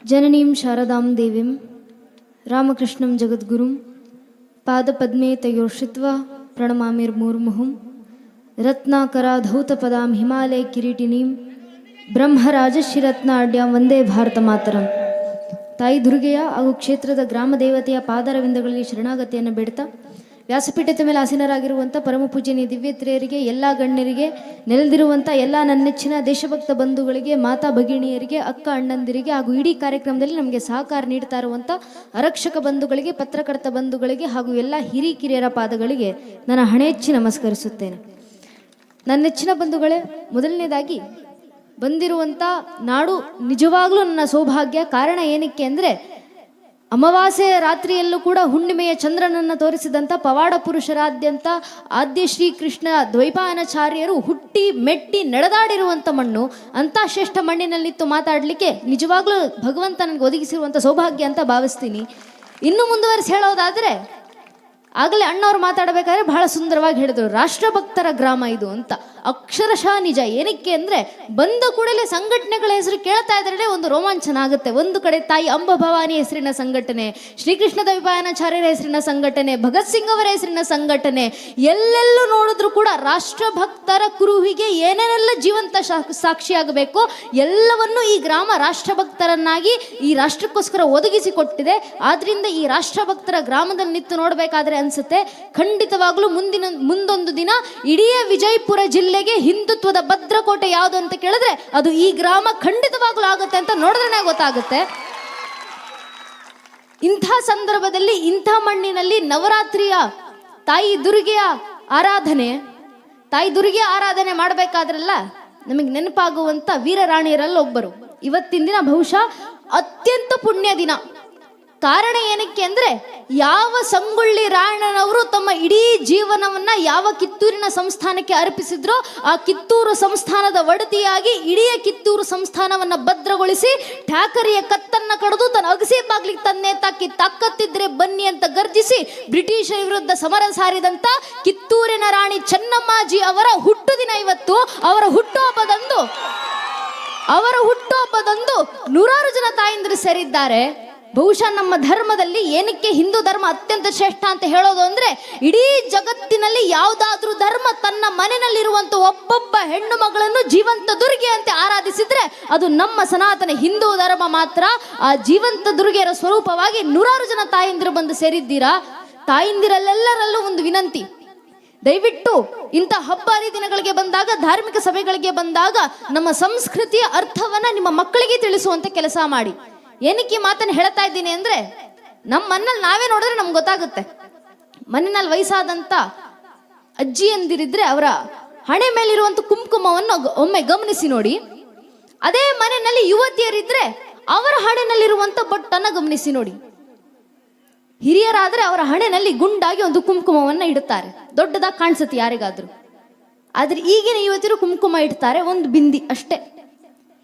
ಜನನೀಂ ಶಾರದಾಂ ದೇವೀಂ ರಾಮಕೃಷ್ಣಂ ಜಗದ್ಗುರುಂ ಪಾದಪದ್ಮೇ ತಯೋರ್ಷಿತ್ವಾ ಪ್ರಣಮಾಮಿರ್ಮೂರ್ಮುಹುಂ ರತ್ನಾಕರಾಧೌತಪದಾಂ ಹಿಮಾಲಯ ಕಿರೀಟಿನೀಂ ಬ್ರಹ್ಮರಾಜಶಿರತ್ನಾಡ್ಯಾಂ ವಂದೇ ಭಾರತ ಮಾತರಂ. ತಾಯಿ ದುರ್ಗೆಯ ಹಾಗೂ ಕ್ಷೇತ್ರದ ಗ್ರಾಮ ದೇವತೆಯ ಪಾದಾರವಿಂದಗಳಲ್ಲಿ ಶರಣಾಗತಿಯನ್ನು ಬೇಡ್ತಾ ವ್ಯಾಸಪೀಠದ ಮೇಲೆ ಆಸೀನರಾಗಿರುವಂಥ ಪರಮ ಪೂಜ್ಯನೀಯ ದಿವ್ಯತ್ರಿಯರಿಗೆ, ಎಲ್ಲ ಗಣ್ಯರಿಗೆ, ನೆಲೆದಿರುವಂಥ ಎಲ್ಲ ನನ್ನೆಚ್ಚಿನ ದೇಶಭಕ್ತ ಬಂಧುಗಳಿಗೆ, ಮಾತಾ ಭಗಿಣಿಯರಿಗೆ, ಅಕ್ಕ ಅಣ್ಣಂದಿರಿಗೆ ಹಾಗೂ ಇಡೀ ಕಾರ್ಯಕ್ರಮದಲ್ಲಿ ನಮಗೆ ಸಹಕಾರ ನೀಡ್ತಾ ಇರುವಂಥ ಆರಕ್ಷಕ ಬಂಧುಗಳಿಗೆ, ಪತ್ರಕರ್ತ ಬಂಧುಗಳಿಗೆ ಹಾಗೂ ಎಲ್ಲ ಹಿರಿಕಿರಿಯರ ಪಾದಗಳಿಗೆ ನನ್ನ ಹಣೆಚ್ಚಿ ನಮಸ್ಕರಿಸುತ್ತೇನೆ. ನನ್ನೆಚ್ಚಿನ ಬಂಧುಗಳೇ, ಮೊದಲನೇದಾಗಿ ಬಂದಿರುವಂಥ ನಾಡು ನಿಜವಾಗ್ಲೂ ನನ್ನ ಸೌಭಾಗ್ಯ. ಕಾರಣ ಏನಕ್ಕೆ ಅಂದರೆ, ಅಮಾವಾಸ್ಯೆ ರಾತ್ರಿಯಲ್ಲೂ ಕೂಡ ಹುಣ್ಣಿಮೆಯ ಚಂದ್ರನನ್ನು ತೋರಿಸಿದಂಥ ಪವಾಡ ಪುರುಷರಾದ್ಯಂತ ಆದ್ಯ ಶ್ರೀಕೃಷ್ಣ ದ್ವೈಪಾಯನಾಚಾರ್ಯರು ಹುಟ್ಟಿ ಮೆಟ್ಟಿ ನಡೆದಾಡಿರುವಂಥ ಮಣ್ಣು. ಅಂಥ ಶ್ರೇಷ್ಠ ಮಣ್ಣಿನಲ್ಲಿತ್ತು ಮಾತಾಡಲಿಕ್ಕೆ ನಿಜವಾಗ್ಲೂ ಭಗವಂತ ನನಗೆ ಒದಗಿಸಿರುವಂಥ ಸೌಭಾಗ್ಯ ಅಂತ ಭಾವಿಸ್ತೀನಿ. ಇನ್ನು ಮುಂದುವರಿಸಿ ಹೇಳೋದಾದರೆ, ಆಗಲೇ ಅಣ್ಣವ್ರು ಮಾತಾಡಬೇಕಾದ್ರೆ ಬಹಳ ಸುಂದರವಾಗಿ ಹೇಳಿದ್ರು, ರಾಷ್ಟ್ರಭಕ್ತರ ಗ್ರಾಮ ಇದು ಅಂತ. ಅಕ್ಷರಶಃ ನಿಜ. ಏನಕ್ಕೆ ಅಂದರೆ, ಬಂದ ಕೂಡಲೇ ಸಂಘಟನೆಗಳ ಹೆಸರು ಕೇಳ್ತಾ ಇದ್ರೆ ಒಂದು ರೋಮಾಂಚನ ಆಗುತ್ತೆ. ಒಂದು ಕಡೆ ತಾಯಿ ಅಂಬಭವಾನಿ ಹೆಸರಿನ ಸಂಘಟನೆ, ಶ್ರೀಕೃಷ್ಣ ದ್ವೈಪಾಯನಾಚಾರ್ಯರ ಹೆಸರಿನ ಸಂಘಟನೆ, ಭಗತ್ ಸಿಂಗ್ ಅವರ ಹೆಸರಿನ ಸಂಘಟನೆ, ಎಲ್ಲೆಲ್ಲೂ ನೋಡಿದ್ರು ಕೂಡ ರಾಷ್ಟ್ರಭಕ್ತರ ಕುರುಹಿಗೆ ಏನೇನೆಲ್ಲ ಜೀವಂತ ಸಾಕ್ಷಿಯಾಗಬೇಕು ಎಲ್ಲವನ್ನೂ ಈ ಗ್ರಾಮ ರಾಷ್ಟ್ರಭಕ್ತರನ್ನಾಗಿ ಈ ರಾಷ್ಟ್ರಕ್ಕೋಸ್ಕರ ಒದಗಿಸಿಕೊಟ್ಟಿದೆ. ಆದ್ರಿಂದ ಈ ರಾಷ್ಟ್ರಭಕ್ತರ ಗ್ರಾಮದಲ್ಲಿ ನಿಂತು ನೋಡಬೇಕಾದ್ರೆ ಅನ್ಸುತ್ತೆ, ಖಂಡಿತವಾಗ್ಲೂ ಮುಂದೊಂದು ದಿನ ಇಡೀ ವಿಜಯಪುರ ಜಿಲ್ಲೆಗೆ ಹಿಂದುತ್ವದ ಭದ್ರಕೋಟೆ ಯಾವುದು ಅಂತ ಕೇಳಿದ್ರೆ ಅದು ಈ ಗ್ರಾಮ ಖಂಡಿತವಾಗ್ಲೂ ಆಗುತ್ತೆ ಅಂತ ನೋಡಿದ್ರೆ ಗೊತ್ತಾಗುತ್ತೆ. ಇಂಥ ಸಂದರ್ಭದಲ್ಲಿ, ಇಂಥ ಮಣ್ಣಿನಲ್ಲಿ ನವರಾತ್ರಿಯ ತಾಯಿ ದುರ್ಗೆಯ ಆರಾಧನೆ ಮಾಡಬೇಕಾದ್ರಲ್ಲ ನಮಗೆ ನೆನಪಾಗುವಂತ ವೀರರಾಣಿಯರಲ್ಲಿ ಒಬ್ಬರು. ಇವತ್ತಿನ ದಿನ ಬಹುಶಃ ಅತ್ಯಂತ ಪುಣ್ಯ ದಿನ. ಕಾರಣ ಏನಕ್ಕೆ ಅಂದರೆ, ಯಾವ ಸಂಗೊಳ್ಳಿ ರಾಯಣ್ಣನವರು ತಮ್ಮ ಇಡೀ ಜೀವನವನ್ನ ಯಾವ ಕಿತ್ತೂರಿನ ಸಂಸ್ಥಾನಕ್ಕೆ ಅರ್ಪಿಸಿದ್ರೋ ಆ ಕಿತ್ತೂರು ಸಂಸ್ಥಾನದ ಒಡತಿಯಾಗಿ ಇಡೀ ಕಿತ್ತೂರು ಸಂಸ್ಥಾನವನ್ನ ಭದ್ರಗೊಳಿಸಿ ಠಾಕರಿಯ ಕತ್ತನ್ನ ಕಡಿದು ತನ್ನ ಅಗಸಿ ಬಾಗ್ಲಿಗೆ ತನ್ನೇ ತಾಕಿ ತಾಕತ್ತಿದ್ರೆ ಬನ್ನಿ ಅಂತ ಗರ್ಜಿಸಿ ಬ್ರಿಟಿಷರ ವಿರುದ್ಧ ಸಮರ ಸಾರಿದಂತ ಕಿತ್ತೂರಿನ ರಾಣಿ ಚೆನ್ನಮ್ಮಾಜಿ ಅವರ ಹುಟ್ಟುದಿನ ಇವತ್ತು. ಅವರ ಹುಟ್ಟುಹಬ್ಬದಂದು ನೂರಾರು ಜನ ತಾಯಂದಿರು ಸೇರಿದ್ದಾರೆ. ಬಹುಶಃ ನಮ್ಮ ಧರ್ಮದಲ್ಲಿ ಏನಕ್ಕೆ ಹಿಂದೂ ಧರ್ಮ ಅತ್ಯಂತ ಶ್ರೇಷ್ಠ ಅಂತ ಹೇಳೋದು ಅಂದರೆ, ಇಡೀ ಜಗತ್ತಿನಲ್ಲಿ ಯಾವುದಾದ್ರೂ ಧರ್ಮ ತನ್ನ ಮನೆಯಲ್ಲಿರುವಂಥ ಒಬ್ಬೊಬ್ಬ ಹೆಣ್ಣು ಮಗಳನ್ನು ಜೀವಂತ ದುರ್ಗೆ ಅಂತ ಆರಾಧಿಸಿದ್ರೆ ಅದು ನಮ್ಮ ಸನಾತನ ಹಿಂದೂ ಧರ್ಮ ಮಾತ್ರ. ಆ ಜೀವಂತ ದುರ್ಗೆಯರ ಸ್ವರೂಪವಾಗಿ ನೂರಾರು ಜನ ತಾಯಂದಿರು ಬಂದು ಸೇರಿದ್ದೀರಾ. ತಾಯಂದಿರಲ್ಲೆಲ್ಲರಲ್ಲೂ ಒಂದು ವಿನಂತಿ, ದಯವಿಟ್ಟು ಇಂಥ ಹಬ್ಬ ಹರಿದಿನಗಳಿಗೆ ಬಂದಾಗ, ಧಾರ್ಮಿಕ ಸಭೆಗಳಿಗೆ ಬಂದಾಗ ನಮ್ಮ ಸಂಸ್ಕೃತಿಯ ಅರ್ಥವನ್ನ ನಿಮ್ಮ ಮಕ್ಕಳಿಗೆ ತಿಳಿಸುವಂತ ಕೆಲಸ ಮಾಡಿ. ಏನಕ್ಕೆ ಮಾತನ್ನು ಹೇಳ್ತಾ ಇದ್ದೀನಿ ಅಂದ್ರೆ, ನಮ್ಮ ಮನೇಲಿ ನಾವೇ ನೋಡಿದ್ರೆ ನಮ್ಗೆ ಗೊತ್ತಾಗುತ್ತೆ. ಮನೆಯಲ್ಲಿ ವಯಸ್ಸಾದಂತ ಅಜ್ಜಿಯಂದಿರಿದ್ರೆ ಅವರ ಹಣೆ ಮೇಲಿರುವಂತ ಕುಂಕುಮವನ್ನು ಒಮ್ಮೆ ಗಮನಿಸಿ ನೋಡಿ. ಅದೇ ಮನೆಯಲ್ಲಿ ಯುವತಿಯರಿದ್ರೆ ಅವರ ಹಣೆನಲ್ಲಿರುವಂತ ಬೊಟ್ಟನ್ನ ಗಮನಿಸಿ ನೋಡಿ. ಹಿರಿಯರಾದ್ರೆ ಅವರ ಹಣೆನಲ್ಲಿ ಗುಂಡಾಗಿ ಒಂದು ಕುಂಕುಮವನ್ನ ಇಡುತ್ತಾರೆ, ದೊಡ್ಡದಾಗಿ ಕಾಣಿಸುತ್ತೆ ಯಾರಿಗಾದ್ರೂ. ಆದ್ರೆ ಈಗಿನ ಯುವತಿಯರು ಕುಂಕುಮ ಇಡ್ತಾರೆ ಒಂದು ಬಿಂದಿ ಅಷ್ಟೇ.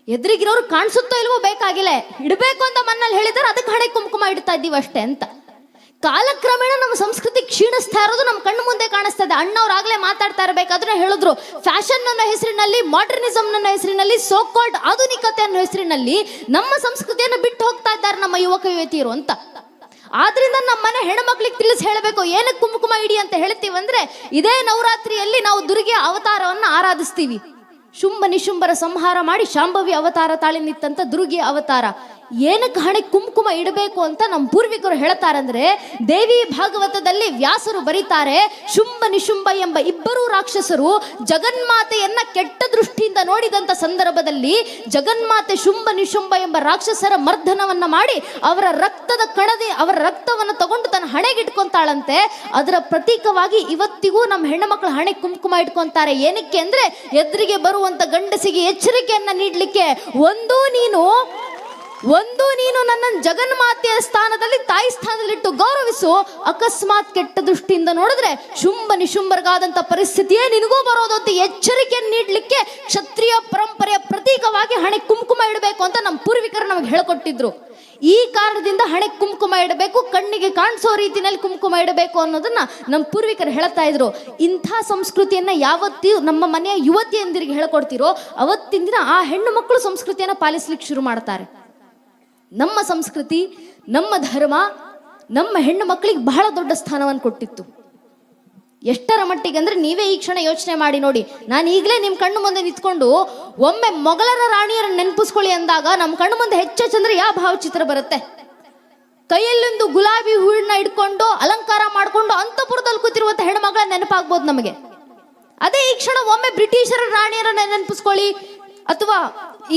ಎದುರಿಗಿರೋರು ಕಾಣಿಸುತ್ತೋ ಇಲ್ವೋ ಬೇಕಾಗಿಲ್ಲ, ಇಡಬೇಕು ಅಂತ ಮನ್ನಲ್ಲಿ ಹೇಳಿದಾರೆ, ಅದಕ್ಕೆ ಹಣೆ ಕುಂಕುಮ ಇಡ್ತಾ ಇದ್ದೀವಿ ಅಷ್ಟೇ ಅಂತ. ಕಾಲಕ್ರಮೇಣ ನಮ್ಮ ಸಂಸ್ಕೃತಿ ಕ್ಷೀಣಿಸ್ತಾ ಇರೋದು ನಮ್ಮ ಕಣ್ಣು ಮುಂದೆ ಕಾಣಿಸ್ತಾ ಇದೆ. ಅಣ್ಣವ್ರಾಗಲೇ ಮಾತಾಡ್ತಾ ಇರಬೇಕಾದ್ರೆ ಹೇಳಿದ್ರು, ಫ್ಯಾಷನ್ ಅನ್ನೋ ಹೆಸರಿನಲ್ಲಿ, ಮಾಡರ್ನಿಸಮ್ ಅನ್ನೋ ಹೆಸರಿನಲ್ಲಿ, ಸೋಕಾಲ್ಡ್ ಆಧುನಿಕತೆ ಅನ್ನೋ ಹೆಸರಿನಲ್ಲಿ ನಮ್ಮ ಸಂಸ್ಕೃತಿಯನ್ನು ಬಿಟ್ಟು ಹೋಗ್ತಾ ಇದ್ದಾರೆ ನಮ್ಮ ಯುವಕ ಯುವತಿಯರು ಅಂತ. ಆದ್ರಿಂದ ನಮ್ಮ ಮನೆ ಹೆಣ್ಮಕ್ಳಿಗೆ ತಿಳಿಸಿ ಹೇಳಬೇಕು, ಏನಕ್ಕೆ ಕುಂಕುಮ ಇಡಿ ಅಂತ ಹೇಳ್ತೀವಿ ಅಂದ್ರೆ, ಇದೇ ನವರಾತ್ರಿಯಲ್ಲಿ ನಾವು ದುರ್ಗೆಯ ಅವತಾರವನ್ನು ಆರಾಧಿಸ್ತೀವಿ. ಶುಂಭ ನಿಶುಂಭರ ಸಂಹಾರ ಮಾಡಿ ಶಾಂಭವಿ ಅವತಾರ ತಾಳಿ ನಿತ್ತಂತ ದುರ್ಗೆಯ ಅವತಾರ. ಏನಕ್ಕೆ ಹಣೆ ಕುಂಕುಮ ಇಡಬೇಕು ಅಂತ ನಮ್ಮ ಪೂರ್ವಿಕರು ಹೇಳ್ತಾರಂದ್ರೆ, ದೇವಿ ಭಾಗವತದಲ್ಲಿ ವ್ಯಾಸರು ಬರೀತಾರೆ, ಶುಂಭ ನಿಶುಂಭ ಎಂಬ ಇಬ್ಬರೂ ರಾಕ್ಷಸರು ಜಗನ್ಮಾತೆಯನ್ನ ಕೆಟ್ಟ ದೃಷ್ಟಿಯಿಂದ ನೋಡಿದಂತ ಸಂದರ್ಭದಲ್ಲಿ ಜಗನ್ಮಾತೆ ಶುಂಭ ನಿಶುಂಭ ಎಂಬ ರಾಕ್ಷಸರ ಮರ್ದನವನ್ನ ಮಾಡಿ ಅವರ ರಕ್ತವನ್ನು ತಗೊಂಡು ತನ್ನ ಹಣೆಗೆ ಇಟ್ಕೊಂತಾಳಂತೆ. ಅದರ ಪ್ರತೀಕವಾಗಿ ಇವತ್ತಿಗೂ ನಮ್ಮ ಹೆಣ್ಣುಮಕ್ಕಳು ಹಣೆ ಕುಂಕುಮ ಇಟ್ಕೊಂತಾರೆ. ಏನಕ್ಕೆ ಅಂದ್ರೆ, ಎದುರಿಗೆ ಬರುವಂತ ಗಂಡಸಿಗೆ ಎಚ್ಚರಿಕೆಯನ್ನ ನೀಡಲಿಕ್ಕೆ, ಒಂದು ನೀನು ನನ್ನ ಜಗನ್ಮಾತೆಯ ಸ್ಥಾನದಲ್ಲಿ, ತಾಯಿ ಸ್ಥಾನದಲ್ಲಿಟ್ಟು ಗೌರವಿಸು. ಅಕಸ್ಮಾತ್ ಕೆಟ್ಟ ದೃಷ್ಟಿಯಿಂದ ನೋಡಿದ್ರೆ ಶುಂಭ ನಿಶುಂಭರ್ಗಾದಂತ ಪರಿಸ್ಥಿತಿಯೇ ನಿನಗೂ ಬರೋದು ಅಂತ ಎಚ್ಚರಿಕೆಯನ್ನು ನೀಡಲಿಕ್ಕೆ ಕ್ಷತ್ರಿಯ ಪರಂಪರೆಯ ಪ್ರತೀಕವಾಗಿ ಹಣೆ ಕುಂಕುಮ ಇಡಬೇಕು ಅಂತ ನಮ್ಮ ಪೂರ್ವಿಕರು ನಮಗೆ ಹೇಳಿಕೊಟ್ಟಿದ್ರು. ಈ ಕಾರಣದಿಂದ ಹಣೆ ಕುಂಕುಮ ಇಡಬೇಕು, ಕಣ್ಣಿಗೆ ಕಾಣಿಸೋ ರೀತಿಯಲ್ಲಿ ಕುಂಕುಮ ಇಡಬೇಕು ಅನ್ನೋದನ್ನ ನಮ್ಮ ಪೂರ್ವಿಕರು ಹೇಳ್ತಾ ಇದ್ರು. ಇಂಥ ಸಂಸ್ಕೃತಿಯನ್ನ ಯಾವತ್ತೂ ನಮ್ಮ ಮನೆಯ ಯುವತಿಯಂದಿರಿಗೆ ಹೇಳ್ಕೊಡ್ತಿರೋ ಅವತ್ತಿನ ದಿನ ಆ ಹೆಣ್ಣು ಮಕ್ಕಳು ಸಂಸ್ಕೃತಿಯನ್ನ ಪಾಲಿಸ್ಲಿಕ್ಕೆ ಶುರು ಮಾಡ್ತಾರೆ. ನಮ್ಮ ಸಂಸ್ಕೃತಿ, ನಮ್ಮ ಧರ್ಮ, ನಮ್ಮ ಹೆಣ್ಣು ಮಕ್ಕಳಿಗೆ ಬಹಳ ದೊಡ್ಡ ಸ್ಥಾನವನ್ನು ಕೊಟ್ಟಿತ್ತು. ಎಷ್ಟರ ಮಟ್ಟಿಗೆ ಅಂದ್ರೆ ನೀವೇ ಈ ಕ್ಷಣ ಯೋಚನೆ ಮಾಡಿ ನೋಡಿ. ನಾನು ಈಗಲೇ ನಿಮ್ಮ ಕಣ್ಣು ಮುಂದೆ ನಿಂತ್ಕೊಂಡು ಒಮ್ಮೆ ಮೊಘಲರ ರಾಣಿಯರನ್ನು ನೆನಪಿಸ್ಕೊಳ್ಳಿ ಅಂದಾಗ ನಮ್ಮ ಕಣ್ಣು ಮುಂದೆ ಹೆಚ್ಚೆಚ್ಚಂದ್ರೆ ಯಾವ ಭಾವಚಿತ್ರ ಬರುತ್ತೆ? ಕೈಯಲ್ಲೊಂದು ಗುಲಾಬಿ ಹೂವಿನ ಇಟ್ಕೊಂಡು ಅಲಂಕಾರ ಮಾಡಿಕೊಂಡು ಅಂತಃಪುರದಲ್ಲಿ ಕೂತಿರುವಂತ ಹೆಣ್ಮಗಳ ನೆನಪಾಗ್ಬೋದು ನಮಗೆ. ಅದೇ ಈ ಕ್ಷಣ ಒಮ್ಮೆ ಬ್ರಿಟಿಷರ ರಾಣಿಯರನ್ನ ನೆನಪಿಸ್ಕೊಳ್ಳಿ ಅಥವಾ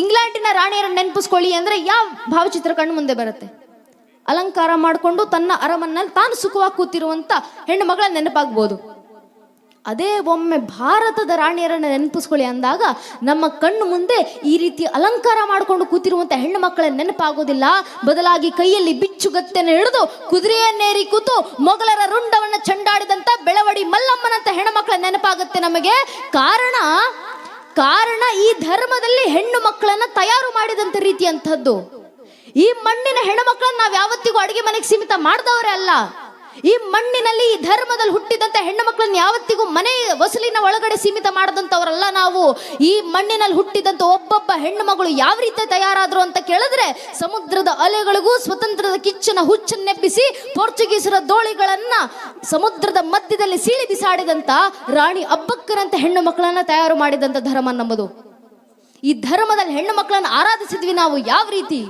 ಇಂಗ್ಲೆಂಡಿನ ರಾಣಿಯರನ್ನ ನೆನಪಿಸ್ಕೊಳ್ಳಿ ಅಂದ್ರೆ ಯಾವ ಭಾವಚಿತ್ರ ಕಣ್ಣು ಮುಂದೆ ಬರುತ್ತೆ? ಅಲಂಕಾರ ಮಾಡಿಕೊಂಡು ತನ್ನ ಅರಮನೆಯಲ್ಲಿ ತಾನು ಸುಖವಾಗಿ ಕೂತಿರುವಂತ ಹೆಣ್ಣು ಮಗಳ ನೆನಪಾಗ್ಬೋದು. ಅದೇ ಒಮ್ಮೆ ಭಾರತದ ರಾಣಿಯರನ್ನ ನೆನಪಿಸ್ಕೊಳ್ಳಿ ಅಂದಾಗ ನಮ್ಮ ಕಣ್ಣು ಮುಂದೆ ಈ ರೀತಿ ಅಲಂಕಾರ ಮಾಡಿಕೊಂಡು ಕೂತಿರುವಂತ ಹೆಣ್ಣು ಮಕ್ಕಳ ನೆನಪಾಗೋದಿಲ್ಲ. ಬದಲಾಗಿ ಕೈಯಲ್ಲಿ ಬಿಚ್ಚುಗತ್ತೆಯನ್ನು ಹಿಡಿದು ಕುದುರೆಯನ್ನೇರಿ ಕೂತು ಮೊಘಲರ ರುಂಡವನ್ನ ಚಂಡಾಡಿದಂತ ಬೆಳವಡಿ ಮಲ್ಲಮ್ಮನಂತ ಹೆಣ್ಣುಮಕ್ಕಳ ನೆನಪಾಗುತ್ತೆ ನಮಗೆ. ಕಾರಣ ಈ ಧರ್ಮದಲ್ಲಿ ಹೆಣ್ಣು ಮಕ್ಕಳನ್ನ ತಯಾರು ಮಾಡಿದಂತ ರೀತಿಯಂಥದ್ದು. ಈ ಮಣ್ಣಿನ ಹೆಣ್ಣುಮಕ್ಕಳನ್ನ ನಾವು ಯಾವತ್ತಿಗೂ ಅಡುಗೆ ಮನೆಗೆ ಸೀಮಿತ ಮಾಡಿದವರೇ ಅಲ್ಲ. ಈ ಮಣ್ಣಿನಲ್ಲಿ ಈ ಧರ್ಮದಲ್ಲಿ ಹುಟ್ಟಿದಂತ ಹೆಣ್ಣು ಮಕ್ಕಳನ್ನ ಯಾವತ್ತಿಗೂ ಮನೆ ವಸಲಿನ ಒಳಗಡೆ ಸೀಮಿತ ಮಾಡದಂತವರಲ್ಲ ನಾವು. ಈ ಮಣ್ಣಿನಲ್ಲಿ ಹುಟ್ಟಿದಂತ ಒಬ್ಬೊಬ್ಬ ಹೆಣ್ಣು ಮಗಳು ಯಾವ ರೀತಿ ತಯಾರಾದ್ರು ಅಂತ ಕೇಳಿದ್ರೆ, ಸಮುದ್ರದ ಅಲೆಗಳಿಗೂ ಸ್ವತಂತ್ರದ ಕಿಚ್ಚನ ಹುಚ್ಚನ್ನೆಬ್ಬಿಸಿ ಪೋರ್ಚುಗೀಸರ ದೋಳಿಗಳನ್ನ ಸಮುದ್ರದ ಮಧ್ಯದಲ್ಲಿ ಸೀಳಿ ಬಿಸಾಡಿದಂತ ರಾಣಿ ಅಬ್ಬಕ್ಕರಂತ ಹೆಣ್ಣು ಮಕ್ಕಳನ್ನ ತಯಾರು ಮಾಡಿದಂತ ಧರ್ಮ ನಮ್ಮದು. ಈ ಧರ್ಮದಲ್ಲಿ ಹೆಣ್ಣು ಮಕ್ಕಳನ್ನ ಆರಾಧಿಸಿದ್ವಿ ನಾವು ಯಾವ ರೀತಿ?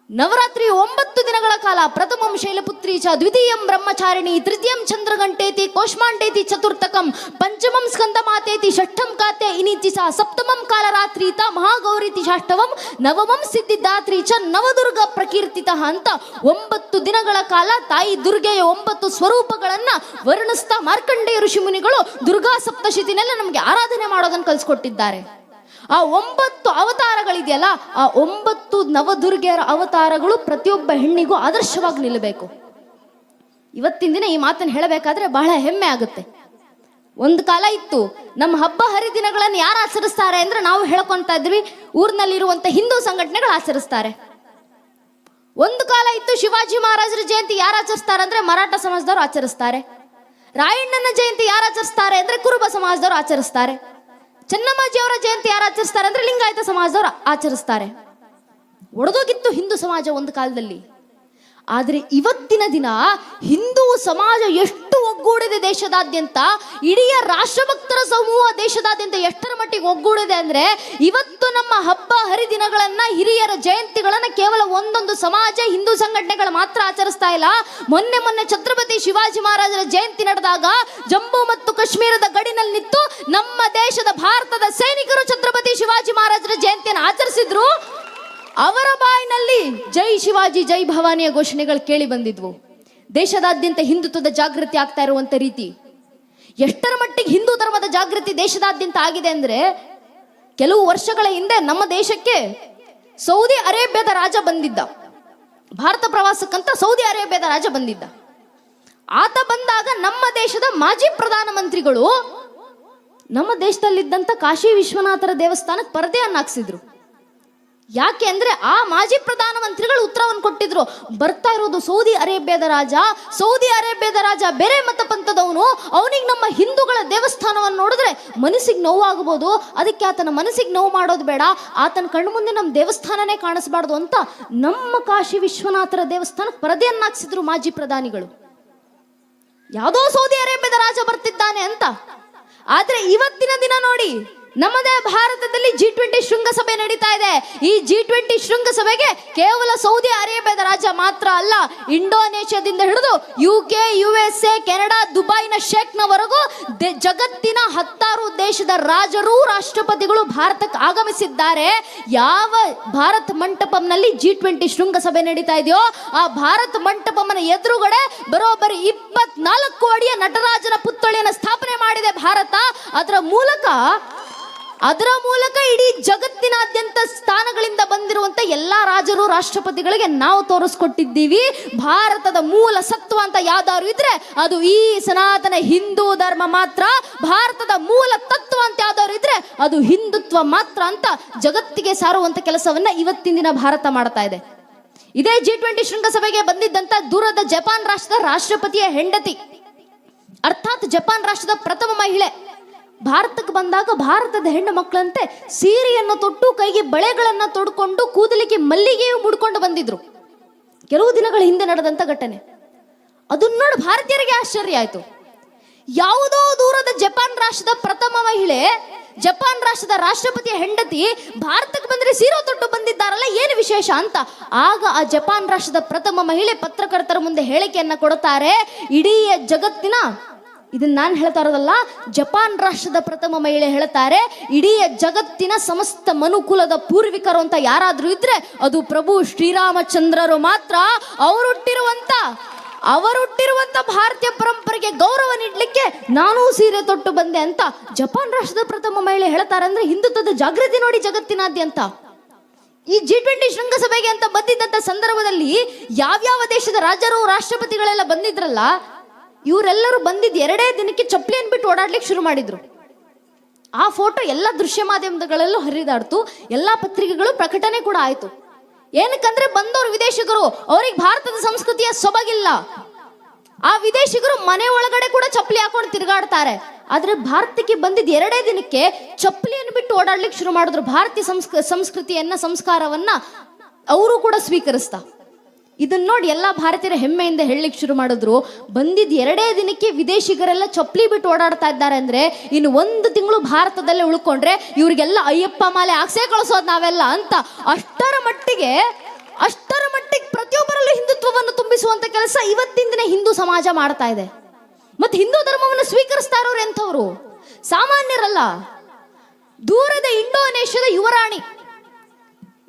ನವರಾತ್ರಿ 9 ದಿನಗಳ ಕಾಲ ಪ್ರಥಮಂ ಶೈಲಪುತ್ರಿ ಚ, ದ್ವಿತೀಯಂ ಬ್ರಹ್ಮಚಾರಿಣಿ, ತೃತೀಯಂ ಚಂದ್ರಗಂಟೇತಿ, ಕೋಷ್ಮಾಂಡೇತಿ, ಚತುರ್ಥಕಂ ಪಂಚಮಂ ಸ್ಕಂದಮಾತೇತಿ, ಷಷ್ಠಂ ಕಾತೆ ಇನಿತಿ ಸಾ, ಸಪ್ತಮಂ ಕಾಲರಾತ್ರೀತ ಮಹಾಗೌರೀತಿ, ಷಾಷ್ಟವಂ ನವಮಂ ಸಿದ್ಧಿದಾತ್ರಿ ಚ, ನವದುರ್ಗ ಪ್ರಕೀರ್ತಿತ ಅಂತ 9 ದಿನಗಳ ಕಾಲ ತಾಯಿ ದುರ್ಗೆಯ 9 ಸ್ವರೂಪಗಳನ್ನ ವರ್ಣಿಸ್ತಾ ಮಾರ್ಕಂಡೇಯ ಋಷಿ ಮುನಿಗಳು ದುರ್ಗಾ ಸಪ್ತಶತಿನೆಲ್ಲ ನಮಗೆ ಆರಾಧನೆ ಮಾಡೋದನ್ನು ಕಲಿಸ್ಕೊಟ್ಟಿದ್ದಾರೆ. ಆ 9 ಅವತಾರಗಳಿದೆಯಲ್ಲ, ಆ 9 ನವದುರ್ಗೆಯರ ಅವತಾರಗಳು ಪ್ರತಿಯೊಬ್ಬ ಹೆಣ್ಣಿಗೂ ಆದರ್ಶವಾಗಿ ನಿಲ್ಲಬೇಕು. ಇವತ್ತಿನ ದಿನ ಈ ಮಾತನ್ನು ಹೇಳಬೇಕಾದ್ರೆ ಬಹಳ ಹೆಮ್ಮೆ ಆಗುತ್ತೆ. ಒಂದು ಕಾಲ ಇತ್ತು, ನಮ್ಮ ಹಬ್ಬ ಹರಿದಿನಗಳನ್ನು ಯಾರು ಆಚರಿಸ್ತಾರೆ ಅಂದ್ರೆ ನಾವು ಹೇಳ್ಕೊಂತ ಇದ್ವಿ, ಊರಿನಲ್ಲಿರುವಂತ ಹಿಂದೂ ಸಂಘಟನೆಗಳು ಆಚರಿಸ್ತಾರೆ. ಒಂದು ಕಾಲ ಇತ್ತು, ಶಿವಾಜಿ ಮಹಾರಾಜರ ಜಯಂತಿ ಯಾರು ಆಚರಿಸ್ತಾರೆ ಅಂದ್ರೆ ಮರಾಠ ಸಮಾಜದವರು ಆಚರಿಸ್ತಾರೆ. ರಾಯಣ್ಣನ ಜಯಂತಿ ಯಾರು ಆಚರಿಸ್ತಾರೆ ಅಂದ್ರೆ ಕುರುಬ ಸಮಾಜದವರು ಆಚರಿಸ್ತಾರೆ. ಚೆನ್ನಮ್ಮಾಜಿಯವರ ಜಯಂತಿ ಯಾರು ಆಚರಿಸ್ತಾರೆ ಅಂದ್ರೆ ಲಿಂಗಾಯತ ಸಮಾಜದವರು ಆಚರಿಸ್ತಾರೆ. ಒಡೆದೋಗಿತ್ತು ಹಿಂದೂ ಸಮಾಜ ಒಂದು ಕಾಲದಲ್ಲಿ. ಆದರೆ ಇವತ್ತಿನ ದಿನ ಹಿಂದೂ ಸಮಾಜ ಎಷ್ಟು ಒಗ್ಗೂಡಿದೆ ದೇಶದಾದ್ಯಂತ, ಇಡೀ ರಾಷ್ಟ್ರಭಕ್ತರ ಸಮೂಹ ದೇಶದಾದ್ಯಂತ ಎಷ್ಟರ ಮಟ್ಟಿಗೆ ಒಗ್ಗೂಡಿದೆ ಅಂದ್ರೆ, ಇವತ್ತು ನಮ್ಮ ಹಬ್ಬ ಹರಿದಿನಗಳನ್ನ, ಹಿರಿಯರ ಜಯಂತಿಗಳನ್ನ ಕೇವಲ ಒಂದೊಂದು ಸಮಾಜ ಹಿಂದೂ ಸಂಘಟನೆಗಳು ಮಾತ್ರ ಆಚರಿಸ್ತಾ ಇಲ್ಲ. ಮೊನ್ನೆ ಛತ್ರಪತಿ ಶಿವಾಜಿ ಮಹಾರಾಜರ ಜಯಂತಿ ನಡೆದಾಗ ಜಮ್ಮು ಮತ್ತು ಕಾಶ್ಮೀರದ ಗಡಿನಲ್ಲಿ ನಿಂತು ನಮ್ಮ ದೇಶದ ಭಾರತದ ಸೈನಿಕರು ಛತ್ರಪತಿ ಶಿವಾಜಿ ಮಹಾರಾಜರ ಜಯಂತಿಯನ್ನು ಆಚರಿಸಿದ್ರು. ಅವರ ಬಾಯಿನಲ್ಲಿ ಜೈ ಶಿವಾಜಿ ಜೈ ಭವಾನಿಯ ಘೋಷಣೆಗಳು ಕೇಳಿ ಬಂದಿದ್ವು. ದೇಶದಾದ್ಯಂತ ಹಿಂದುತ್ವದ ಜಾಗೃತಿ ಆಗ್ತಾ ಇರುವಂತ ರೀತಿ ಎಷ್ಟರ ಮಟ್ಟಿಗೆ ಹಿಂದೂ ಧರ್ಮದ ಜಾಗೃತಿ ದೇಶದಾದ್ಯಂತ ಆಗಿದೆ ಅಂದ್ರೆ, ಕೆಲವು ವರ್ಷಗಳ ಹಿಂದೆ ನಮ್ಮ ದೇಶಕ್ಕೆ ಸೌದಿ ಅರೇಬಿಯಾದ ರಾಜ ಬಂದಿದ್ದ. ಭಾರತ ಪ್ರವಾಸಕ್ಕಂತ ಸೌದಿ ಅರೇಬಿಯಾದ ರಾಜ ಬಂದಿದ್ದ. ಆತ ಬಂದಾಗ ನಮ್ಮ ದೇಶದ ಮಾಜಿ ಪ್ರಧಾನಮಂತ್ರಿಗಳು ನಮ್ಮ ದೇಶದಲ್ಲಿದ್ದಂತ ಕಾಶಿ ವಿಶ್ವನಾಥರ ದೇವಸ್ಥಾನಕ್ಕೆ ಪರದೆಯನ್ನು ಹಾಕ್ಸಿದ್ರು. ಯಾಕೆ ಅಂದ್ರೆ ಆ ಮಾಜಿ ಪ್ರಧಾನಮಂತ್ರಿಗಳು ಉತ್ತರವನ್ನು ಕೊಟ್ಟಿದ್ರು, ಬರ್ತಾ ಇರೋದು ಸೌದಿ ಅರೇಬಿಯಾದ ರಾಜ ಬೇರೆ ಮತ ಪಂಥದವನು, ಅವನಿಗೆ ನಮ್ಮ ಹಿಂದೂಗಳ ದೇವಸ್ಥಾನವನ್ನು ನೋಡಿದ್ರೆ ಮನಸ್ಸಿಗೆ ನೋವಾಗಬಹುದು, ಅದಕ್ಕೆ ಆತನ ಮನಸ್ಸಿಗೆ ನೋವು ಮಾಡೋದು ಬೇಡ, ಆತನ ಕಣ್ಣು ಮುಂದೆ ನಮ್ಮ ದೇವಸ್ಥಾನನೇ ಕಾಣಿಸಬಾರ್ದು ಅಂತ ನಮ್ಮ ಕಾಶಿ ವಿಶ್ವನಾಥರ ದೇವಸ್ಥಾನಕ್ಕೆ ಪರದೆಯನ್ನು ಹಾಕ್ಸಿದ್ರು ಮಾಜಿ ಪ್ರಧಾನಿಗಳು. ಯಾವುದೋ ಸೌದಿ ಅರೇಬಿಯಾದ ರಾಜ ಬರ್ತಿದ್ದಾನೆ ಅಂತ. ಆದ್ರೆ ಇವತ್ತಿನ ದಿನ ನೋಡಿ, ನಮ್ಮದೇ ಭಾರತದಲ್ಲಿ G20 ಶೃಂಗಸಭೆ ನಡೀತಾ ಇದೆ. ಈ G20 ಶೃಂಗಸಭೆಗೆ ಕೇವಲ ಸೌದಿ ಅರೇಬಿಯಾದ ರಾಜ ಮಾತ್ರ ಅಲ್ಲ, ಇಂಡೋನೇಷ್ಯಾದಿಂದ ಹಿಡಿದು UK, USA, ಕೆನಡಾ, ದುಬೈನ ಶೇಖ್ನವರೆಗೂ ಜಗತ್ತಿನ 10 ದೇಶದ ರಾಜರು, ರಾಷ್ಟ್ರಪತಿಗಳು ಭಾರತಕ್ಕೆ ಆಗಮಿಸಿದ್ದಾರೆ. ಯಾವ ಭಾರತ್ ಮಂಟಪಂನಲ್ಲಿ G20 ಶೃಂಗಸಭೆ ನಡೀತಾ ಇದೆಯೋ ಆ ಭಾರತ್ ಮಂಟಪಂನ ಎದುರುಗಡೆ ಬರೋಬ್ಬರಿ 24 ಅಡಿಯ ನಟರಾಜನ ಪುತ್ಥಳಿಯನ್ನು ಸ್ಥಾಪನೆ ಮಾಡಿದೆ ಭಾರತ. ಅದರ ಮೂಲಕ ಇಡೀ ಜಗತ್ತಿನಾದ್ಯಂತ ಸ್ಥಾನಗಳಿಂದ ಬಂದಿರುವಂತ ಎಲ್ಲಾ ರಾಜರು, ರಾಷ್ಟ್ರಪತಿಗಳಿಗೆ ನಾವು ತೋರಿಸ್ಕೊಟ್ಟಿದ್ದೀವಿ ಭಾರತದ ಮೂಲ ಸತ್ವ ಅಂತ ಯಾವ್ದಾದ್ರು ಇದ್ರೆ ಅದು ಈ ಸನಾತನ ಹಿಂದೂ ಧರ್ಮ ಮಾತ್ರ. ಭಾರತದ ಮೂಲ ತತ್ವ ಅಂತ ಯಾವ್ದಾದ್ರು ಇದ್ರೆ ಅದು ಹಿಂದುತ್ವ ಮಾತ್ರ ಅಂತ ಜಗತ್ತಿಗೆ ಸಾರುವಂತ ಕೆಲಸವನ್ನ ಇವತ್ತಿನ ದಿನ ಭಾರತ ಮಾಡ್ತಾ ಇದೆ. ಇದೇ G20 ಶೃಂಗಸಭೆಗೆ ಬಂದಿದ್ದಂತ ದೂರದ ಜಪಾನ್ ರಾಷ್ಟ್ರದ ರಾಷ್ಟ್ರಪತಿಯ ಹೆಂಡತಿ, ಅರ್ಥಾತ್ ಜಪಾನ್ ರಾಷ್ಟ್ರದ ಪ್ರಥಮ ಮಹಿಳೆ ಭಾರತಕ್ಕೆ ಬಂದಾಗ ಭಾರತದ ಹೆಣ್ಣು ಮಕ್ಕಳಂತೆ ಸೀರೆಯನ್ನು ತೊಟ್ಟು ಕೈಗೆ ಬಳೆಗಳನ್ನ ತೊಡ್ಕೊಂಡು ಕೂದಲಿಗೆ ಮಲ್ಲಿಗೆಯು ಮುಡ್ಕೊಂಡು ಬಂದಿದ್ರು. ಕೆಲವು ದಿನಗಳ ಹಿಂದೆ ನಡೆದಂತ ಘಟನೆ. ಅದನ್ನ ನೋಡಿ ಭಾರತೀಯರಿಗೆ ಆಶ್ಚರ್ಯ ಆಯ್ತು. ಯಾವುದೋ ದೂರದ ಜಪಾನ್ ರಾಷ್ಟ್ರದ ಪ್ರಥಮ ಮಹಿಳೆ, ಜಪಾನ್ ರಾಷ್ಟ್ರದ ರಾಷ್ಟ್ರಪತಿಯ ಹೆಂಡತಿ ಭಾರತಕ್ಕೆ ಬಂದ್ರೆ ಸೀರೆ ತೊಟ್ಟು ಬಂದಿದ್ದಾರಲ್ಲ, ಏನು ವಿಶೇಷ ಅಂತ. ಆಗ ಆ ಜಪಾನ್ ರಾಷ್ಟ್ರದ ಪ್ರಥಮ ಮಹಿಳೆ ಪತ್ರಕರ್ತರ ಮುಂದೆ ಹೇಳಿಕೆಯನ್ನ ಕೊಡುತ್ತಾರೆ. ಇಡೀ ಜಗತ್ತಿನ, ಇದನ್ನ ನಾನು ಹೇಳ್ತಾ ಇರೋದಲ್ಲ, ಜಪಾನ್ ರಾಷ್ಟ್ರದ ಪ್ರಥಮ ಮಹಿಳೆ ಹೇಳ್ತಾರೆ, ಇಡೀ ಜಗತ್ತಿನ ಸಮಸ್ತ ಮನುಕುಲದ ಪೂರ್ವಿಕರು ಅಂತ ಯಾರಾದ್ರೂ ಇದ್ರೆ ಅದು ಪ್ರಭು ಶ್ರೀರಾಮಚಂದ್ರರು ಮಾತ್ರ. ಅವರುಟ್ಟಿರುವಂತ ಭಾರತೀಯ ಪರಂಪರೆಗೆ ಗೌರವ ನೀಡಲಿಕ್ಕೆ ನಾನೂ ಸೀರೆ ತೊಟ್ಟು ಬಂದೆ ಅಂತ ಜಪಾನ್ ರಾಷ್ಟ್ರದ ಪ್ರಥಮ ಮಹಿಳೆ ಹೇಳ್ತಾರೆ. ಅಂದ್ರೆ ಹಿಂದುತ್ವದ ಜಾಗೃತಿ ನೋಡಿ ಜಗತ್ತಿನಾದ್ಯಂತ. ಈ G20 ಶೃಂಗಸಭೆಗೆ ಅಂತ ಬಂದಿದ್ದಂತ ಸಂದರ್ಭದಲ್ಲಿ ಯಾವ್ಯಾವ ದೇಶದ ರಾಜರು ರಾಷ್ಟ್ರಪತಿಗಳೆಲ್ಲ ಬಂದಿದ್ರಲ್ಲ, ಇವರೆಲ್ಲರೂ ಬಂದಿದ್ದು 2 ದಿನಕ್ಕೆ ಚಪ್ಪಲಿಯನ್ನು ಬಿಟ್ಟು ಓಡಾಡ್ಲಿಕ್ಕೆ ಶುರು ಮಾಡಿದ್ರು. ಆ ಫೋಟೋ ಎಲ್ಲ ದೃಶ್ಯ ಮಾಧ್ಯಮಗಳಲ್ಲೂ ಹರಿದಾಡ್ತು, ಎಲ್ಲಾ ಪತ್ರಿಕೆಗಳು ಪ್ರಕಟಣೆ ಕೂಡ ಆಯ್ತು. ಏನಕ್ಕಂದ್ರೆ ಬಂದವರು ವಿದೇಶಿಗರು, ಅವ್ರಿಗೆ ಭಾರತದ ಸಂಸ್ಕೃತಿಯ ಸೊಬಗಿಲ್ಲ. ಆ ವಿದೇಶಿಗರು ಮನೆ ಒಳಗಡೆ ಕೂಡ ಚಪ್ಪಲಿ ಹಾಕೊಂಡು ತಿರುಗಾಡ್ತಾರೆ. ಆದ್ರೆ ಭಾರತಕ್ಕೆ ಬಂದಿದ್ದ 2 ದಿನಕ್ಕೆ ಚಪ್ಪಲಿಯನ್ನು ಬಿಟ್ಟು ಓಡಾಡ್ಲಿಕ್ಕೆ ಶುರು ಮಾಡಿದ್ರು. ಭಾರತೀಯ ಸಂಸ್ಕೃತಿಯನ್ನ, ಸಂಸ್ಕಾರವನ್ನ ಅವರು ಕೂಡ ಸ್ವೀಕರಿಸ್ತಾ. ಇದನ್ನ ನೋಡಿ ಎಲ್ಲ ಭಾರತೀಯರ ಹೆಮ್ಮೆಯಿಂದ ಹೇಳಲಿಕ್ಕೆ ಶುರು ಮಾಡಿದ್ರು. ಬಂದಿದ್ದ 2 ದಿನಕ್ಕೆ ವಿದೇಶಿಗರೆಲ್ಲ ಚಪ್ಪಲಿ ಬಿಟ್ಟು ಓಡಾಡ್ತಾ ಇದ್ದಾರೆ ಅಂದ್ರೆ ಇನ್ನು 1 ತಿಂಗಳು ಭಾರತದಲ್ಲೇ ಉಳ್ಕೊಂಡ್ರೆ ಇವ್ರಿಗೆಲ್ಲ ಅಯ್ಯಪ್ಪ ಮಾಲೆ ಹಾಕ್ಸೇ ಕಳಿಸೋದು ನಾವೆಲ್ಲ ಅಂತ. ಅಷ್ಟರ ಮಟ್ಟಿಗೆ ಪ್ರತಿಯೊಬ್ಬರಲ್ಲೂ ಹಿಂದುತ್ವವನ್ನು ತುಂಬಿಸುವಂತ ಕೆಲಸ ಇವತ್ತಿನ ದಿನ ಹಿಂದೂ ಸಮಾಜ ಮಾಡ್ತಾ ಇದೆ. ಮತ್ತೆ ಹಿಂದೂ ಧರ್ಮವನ್ನು ಸ್ವೀಕರಿಸ್ತಾ ಇರೋರು ಎಂಥವ್ರು? ಸಾಮಾನ್ಯರಲ್ಲ. ದೂರದ ಇಂಡೋನೇಷ್ಯಾದ ಯುವರಾಣಿ,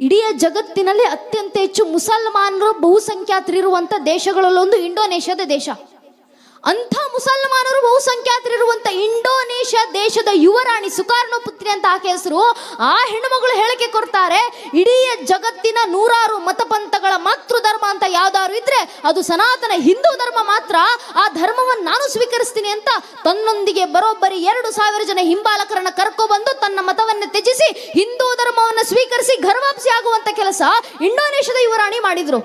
ಇಡೀ ಜಗತ್ತಿನಲ್ಲಿ ಅತ್ಯಂತ ಹೆಚ್ಚು ಮುಸಲ್ಮಾನರು ಬಹುಸಂಖ್ಯಾತರಿರುವಂತ ದೇಶಗಳಲ್ಲೊಂದು ಇಂಡೋನೇಷ್ಯಾದ ದೇಶ. ಅಂಥ ಮುಸಲ್ಮಾನರು ಬಹುಸಂಖ್ಯಾತರಿರುವಂತ ಇಂಡೋನೇಷ್ಯಾ ದೇಶದ ಯುವರಾಣಿ ಸುಕಾರ್ಣೋ ಪುತ್ರಿ ಅಂತ ಆಕೆ ಹೆಸರು. ಆ ಹೆಣ್ಣುಮಗಳು ಹೇಳಿಕೆ ಕೊಡ್ತಾರೆ, ಇಡೀ ಜಗತ್ತಿನ 100 ಮತಪಂಥಗಳ ಮಾತೃ ಧರ್ಮ ಅಂತ ಯಾವ್ದಾದ್ರು ಇದ್ರೆ ಅದು ಸನಾತನ ಹಿಂದೂ ಧರ್ಮ ಮಾತ್ರ. ಆ ಧರ್ಮವನ್ನು ನಾನು ಸ್ವೀಕರಿಸ್ತೀನಿ ಅಂತ ತನ್ನೊಂದಿಗೆ ಬರೋಬ್ಬರಿ 2,000 ಜನ ಹಿಂಬಾಲಕರನ್ನ ಕರ್ಕೊಬಂದು ತನ್ನ ಮತವನ್ನು ತ್ಯಜಿಸಿ ಹಿಂದೂ ಧರ್ಮವನ್ನು ಸ್ವೀಕರಿಸಿ ಗರ್ವಾಪ್ಸಿ ಆಗುವಂತ ಕೆಲಸ ಇಂಡೋನೇಷ್ಯಾದ ಯುವರಾಣಿ ಮಾಡಿದ್ರು.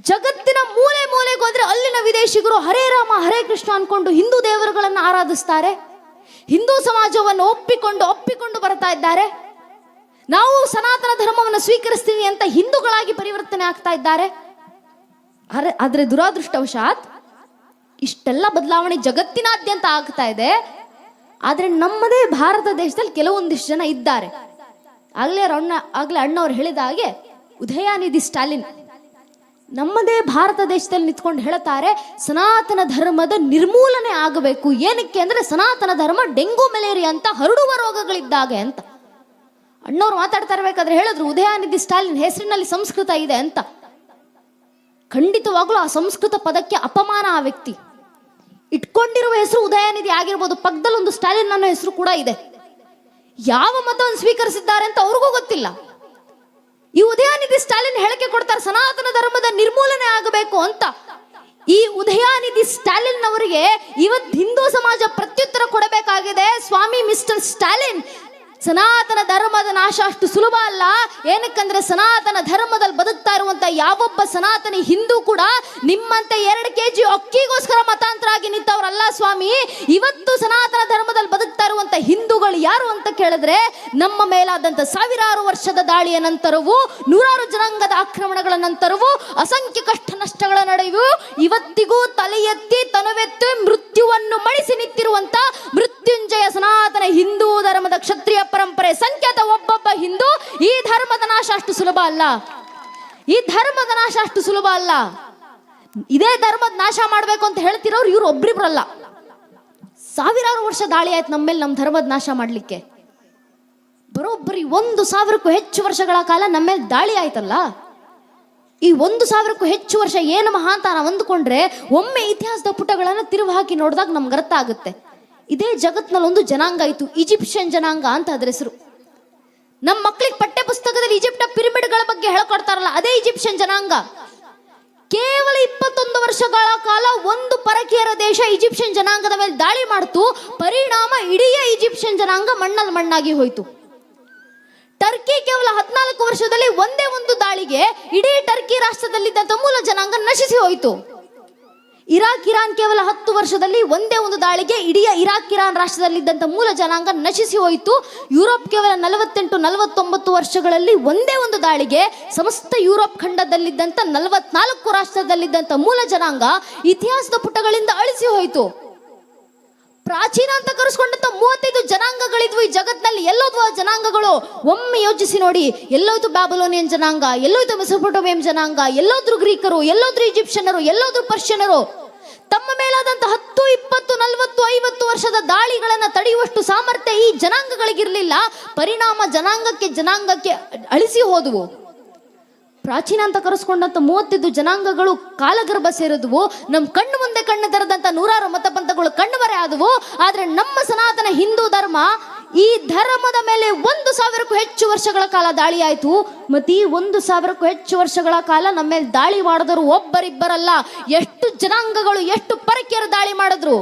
ಜಗತ್ತಿನ ಮೂಲೆ ಮೂಲೆಗೆ ಹೋದ್ರೆ ಅಲ್ಲಿನ ವಿದೇಶಿಗರು ಹರೇ ರಾಮ ಹರೇ ಕೃಷ್ಣ ಅನ್ಕೊಂಡು ಹಿಂದೂ ದೇವರುಗಳನ್ನು ಆರಾಧಿಸ್ತಾರೆ. ಹಿಂದೂ ಸಮಾಜವನ್ನು ಒಪ್ಪಿಕೊಂಡು ಬರ್ತಾ ಇದ್ದಾರೆ. ನಾವು ಸನಾತನ ಧರ್ಮವನ್ನು ಸ್ವೀಕರಿಸ್ತೀವಿ ಅಂತ ಹಿಂದೂಗಳಾಗಿ ಪರಿವರ್ತನೆ ಆಗ್ತಾ ಇದ್ದಾರೆ. ಆದ್ರೆ ದುರಾದೃಷ್ಟವಶಾತ್ ಇಷ್ಟೆಲ್ಲ ಬದಲಾವಣೆ ಜಗತ್ತಿನಾದ್ಯಂತ ಆಗ್ತಾ ಇದೆ. ಆದ್ರೆ ನಮ್ಮದೇ ಭಾರತ ದೇಶದಲ್ಲಿ ಕೆಲವೊಂದಿಷ್ಟು ಜನ ಇದ್ದಾರೆ. ಆಗ್ಲೇ ಅಣ್ಣವ್ರು ಹೇಳಿದ ಹಾಗೆ ಉದಯನಿಧಿ ಸ್ಟಾಲಿನ್ ನಮ್ಮದೇ ಭಾರತ ದೇಶದಲ್ಲಿ ನಿಂತ್ಕೊಂಡು ಹೇಳ್ತಾರೆ, ಸನಾತನ ಧರ್ಮದ ನಿರ್ಮೂಲನೆ ಆಗಬೇಕು. ಏನಕ್ಕೆ ಅಂದ್ರೆ ಸನಾತನ ಧರ್ಮ ಡೆಂಗು ಮಲೇರಿಯಾ ಅಂತ ಹರಡುವ ರೋಗಗಳಿದ್ದಾಗೆ ಅಂತ. ಅಣ್ಣವ್ರು ಮಾತಾಡ್ತಾ ಇರ್ಬೇಕಾದ್ರೆ ಹೇಳಿದ್ರು, ಉದಯನಿಧಿ ಸ್ಟಾಲಿನ್ ಹೆಸರಿನಲ್ಲಿ ಸಂಸ್ಕೃತ ಇದೆ ಅಂತ. ಖಂಡಿತವಾಗ್ಲೂ ಆ ಸಂಸ್ಕೃತ ಪದಕ್ಕೆ ಅಪಮಾನ. ಆ ವ್ಯಕ್ತಿ ಇಟ್ಕೊಂಡಿರುವ ಹೆಸರು ಉದಯನಿಧಿ ಆಗಿರ್ಬೋದು, ಪಕ್ಕದಲ್ಲಿ ಒಂದು ಸ್ಟಾಲಿನ್ ಅನ್ನೋ ಹೆಸರು ಕೂಡ ಇದೆ. ಯಾವ ಮತವನ್ನು ಸ್ವೀಕರಿಸಿದ್ದಾರೆ ಅಂತ ಅವ್ರಿಗೂ ಗೊತ್ತಿಲ್ಲ. ಈ ಉದಯನಿಧಿ ಸ್ಟಾಲಿನ್ ಹೇಳಿಕೆ ಕೊಡ್ತಾರೆ ಸನಾತನ ಧರ್ಮದ ನಿರ್ಮೂಲನೆ ಆಗಬೇಕು ಅಂತ. ಈ ಉದಯನಿಧಿ ಸ್ಟಾಲಿನ್ ಅವರಿಗೆ ಇವತ್ತು ಹಿಂದೂ ಸಮಾಜ ಪ್ರತ್ಯುತ್ತರ ಕೊಡಬೇಕಾಗಿದೆ. ಸ್ವಾಮಿ ಮಿಸ್ಟರ್ ಸ್ಟಾಲಿನ್, ಸನಾತನ ಧರ್ಮದ ನಾಶ ಅಷ್ಟು ಸುಲಭ ಅಲ್ಲ. ಏನಕ್ಕಂದ್ರೆ ಸನಾತನ ಧರ್ಮದಲ್ಲಿ ಬದುಕ್ತಾ ಇರುವಂತ ಯಾವೊಬ್ಬ ಸನಾತನಿ ಹಿಂದೂ ಕೂಡ ನಿಮ್ಮಂತೆ 2 kg ಅಕ್ಕಿಗೋಸ್ಕರ ಮತಾಂತರ ಆಗಿ ನಿಂತವ್ರಲ್ಲ ಸ್ವಾಮಿ. ಇವತ್ತು ಸನಾತನ ಧರ್ಮದಲ್ಲಿ ಬದುಕ್ತಾ ಇರುವಂತ ಹಿಂದೂಗಳು ಯಾರು ಅಂತ ಕೇಳಿದ್ರೆ, ನಮ್ಮ ಮೇಲಾದಂತ 1000 ವರ್ಷದ ದಾಳಿಯ ನಂತರವೂ, 100 ಜನಾಂಗದ ಆಕ್ರಮಣಗಳ ನಂತರವೂ, ಅಸಂಖ್ಯ ಕಷ್ಟ ನಷ್ಟಗಳ ನಡುವೆಯೂ ಇವತ್ತಿಗೂ ತಲೆ ಎತ್ತಿ ತನುವೆತ್ತಿ ಮೃತ್ಯುವನ್ನು ಮಣಿಸಿ ನಿಂತಿರುವಂತ ಮೃತ್ಯುಂಜಯ ಸನಾತನ ಹಿಂದೂ ಧರ್ಮದ ಕ್ಷತ್ರಿಯ ಪರಂಪರೆ ಸಂಖ್ಯಾತ ಒಬ್ಬೊಬ್ಬ ಹಿಂದೂ. ಈ ಧರ್ಮದ ನಾಶ ಅಷ್ಟು ಸುಲಭ ಅಲ್ಲ. ಇದೇ ಧರ್ಮದ ನಾಶ ಮಾಡಬೇಕು ಅಂತ ಹೇಳ್ತಿರೋರು ಇವ್ರು ಒಬ್ರಿಬ್ರಲ್ಲ. 1000 ವರ್ಷ ದಾಳಿ ಆಯ್ತು ನಮ್ಮ ಮೇಲೆ, ನಮ್ಮ ಧರ್ಮದ ನಾಶ ಮಾಡ್ಲಿಕ್ಕೆ. ಬರೋಬ್ಬರಿ 1,000ಕ್ಕೂ ಹೆಚ್ಚು ವರ್ಷಗಳ ಕಾಲ ನಮ್ಮ ಮೇಲೆ ದಾಳಿ ಆಯ್ತಲ್ಲ. ಈ 1,000ಕ್ಕೂ ಹೆಚ್ಚು ವರ್ಷ ಏನು ಮಹಾ ಅಂತ ನಾವು ಅಂದ್ಕೊಂಡ್ರೆ ಒಮ್ಮೆ ಇತಿಹಾಸದ ಪುಟಗಳನ್ನು ತಿರುವು ಹಾಕಿ ನೋಡಿದಾಗ ನಮ್ಗೆ ಅರ್ಥ ಆಗುತ್ತೆ. ಇದೇ ಜಗತ್ನಲ್ಲಿ ಒಂದು ಜನಾಂಗ ಇತ್ತು, ಈಜಿಪ್ಷಿಯನ್ ಜನಾಂಗ ಅಂತ ಅದ್ರ ಹೆಸರು. ನಮ್ಮ ಮಕ್ಕಳಿಗೆ ಪಠ್ಯ ಪುಸ್ತಕದಲ್ಲಿ ಈಜಿಪ್ಟ ಪಿರಮಿಡ್ಗಳ ಬಗ್ಗೆ ಹೇಳ್ಕೊಡ್ತಾರಲ್ಲ, ಅದೇ ಈಜಿಪ್ಷಿಯನ್ ಜನಾಂಗ. ಕೇವಲ 21 ವರ್ಷಗಳ ಕಾಲ ಒಂದು ಪರಕೀಯರ ದೇಶ ಈಜಿಪ್ಷಿಯನ್ ಜನಾಂಗದ ಮೇಲೆ ದಾಳಿ ಮಾಡ್ತು. ಪರಿಣಾಮ ಇಡೀ ಈಜಿಪ್ಷಿಯನ್ ಜನಾಂಗ ಮಣ್ಣಲ್ಲಿ ಮಣ್ಣಾಗಿ ಹೋಯ್ತು. ಟರ್ಕಿ ಕೇವಲ 14 ವರ್ಷದಲ್ಲಿ ಒಂದೇ ಒಂದು ದಾಳಿಗೆ ಇಡೀ ಟರ್ಕಿ ರಾಷ್ಟ್ರದಲ್ಲಿದ್ದಂಥ ಮೂಲ ಜನಾಂಗ ನಶಿಸಿ ಹೋಯಿತು. ಇರಾನ್ ಕೇವಲ 10 ವರ್ಷದಲ್ಲಿ ಒಂದೇ ಒಂದು ದಾಳಿಗೆ ಇಡೀ ಇರಾನ್ ರಾಷ್ಟ್ರದಲ್ಲಿದ್ದಂಥ ಮೂಲ ಜನಾಂಗ ನಶಿಸಿ ಹೋಯಿತು. ಯುರೋಪ್ ಕೇವಲ 48-49 ವರ್ಷಗಳಲ್ಲಿ ಒಂದೇ ಒಂದು ದಾಳಿಗೆ ಸಮಸ್ತ ಯುರೋಪ್ ಖಂಡದಲ್ಲಿದ್ದಂಥ 44 ರಾಷ್ಟ್ರದಲ್ಲಿದ್ದಂಥ ಮೂಲ ಜನಾಂಗ ಇತಿಹಾಸದ ಪುಟಗಳಿಂದ ಅಳಿಸಿ ಹೋಯಿತು. ಪ್ರಾಚೀನ ಅಂತ ಕರೆಸ್ಕೊಂಡಂತ 35 ಜನಾಂಗಗಳಿದ್ವು ಈ ಜಗತ್ತಿನಲ್ಲಿ. ಎಲ್ಲೋದ್ವು ಆ ಜನಾಂಗಗಳು? ಒಮ್ಮೆ ಯೋಚಿಸಿ ನೋಡಿ. ಎಲ್ಲೋಯ್ತು ಬ್ಯಾಬಿಲೋನಿಯನ್ ಜನಾಂಗ, ಎಲ್ಲೋಯ್ತು ಮೆಸೊಪೊಟೇಮಿಯನ್ ಜನಾಂಗ, ಎಲ್ಲೋದ್ರು ಗ್ರೀಕರು, ಎಲ್ಲೋದ್ರು ಈಜಿಪ್ಷಿಯನರು, ಎಲ್ಲೋದ್ರು ಪರ್ಷಿಯನರು. ತಮ್ಮ ಮೇಲಾದಂತ 10, 20, 40, 50 ವರ್ಷದ ದಾಳಿಗಳನ್ನ ತಡೆಯುವಷ್ಟು ಸಾಮರ್ಥ್ಯ ಈ ಜನಾಂಗಗಳಿಗಿರ್ಲಿಲ್ಲ. ಪರಿಣಾಮ ಜನಾಂಗಕ್ಕೆ ಅಳಿಸಿ ಹೋದವು. ಪ್ರಾಚೀನ ಅಂತ ಕರೆಸ್ಕೊಂಡಂತ 35 ಜನಾಂಗಗಳು ಕಾಲಗರ್ಭ ಸೇರಿದ್ವು. ನಮ್ಮ ಕಣ್ಣು ಮುಂದೆ ಕಣ್ಣು ತೆರೆದಂತ 100 ಮತಪಂಥಗಳು ಕಣ್ಣು ಬರೆ ಆದವು. ಆದ್ರೆ ನಮ್ಮ ಸನಾತನ ಹಿಂದೂ ಧರ್ಮ, ಈ ಧರ್ಮದ ಮೇಲೆ 1,000ಕ್ಕೂ ಹೆಚ್ಚು ವರ್ಷಗಳ ಕಾಲ ದಾಳಿ ಆಯ್ತು. ಮತ್ತೆ ಈ 1,000ಕ್ಕೂ ಹೆಚ್ಚು ವರ್ಷಗಳ ಕಾಲ ನಮ್ಮ ಮೇಲೆ ದಾಳಿ ಮಾಡಿದ್ರು ಒಬ್ಬರಿಬ್ಬರಲ್ಲ, ಎಷ್ಟು ಜನಾಂಗಗಳು, ಎಷ್ಟು ಪರಕೀಯರು ದಾಳಿ ಮಾಡಿದ್ರು.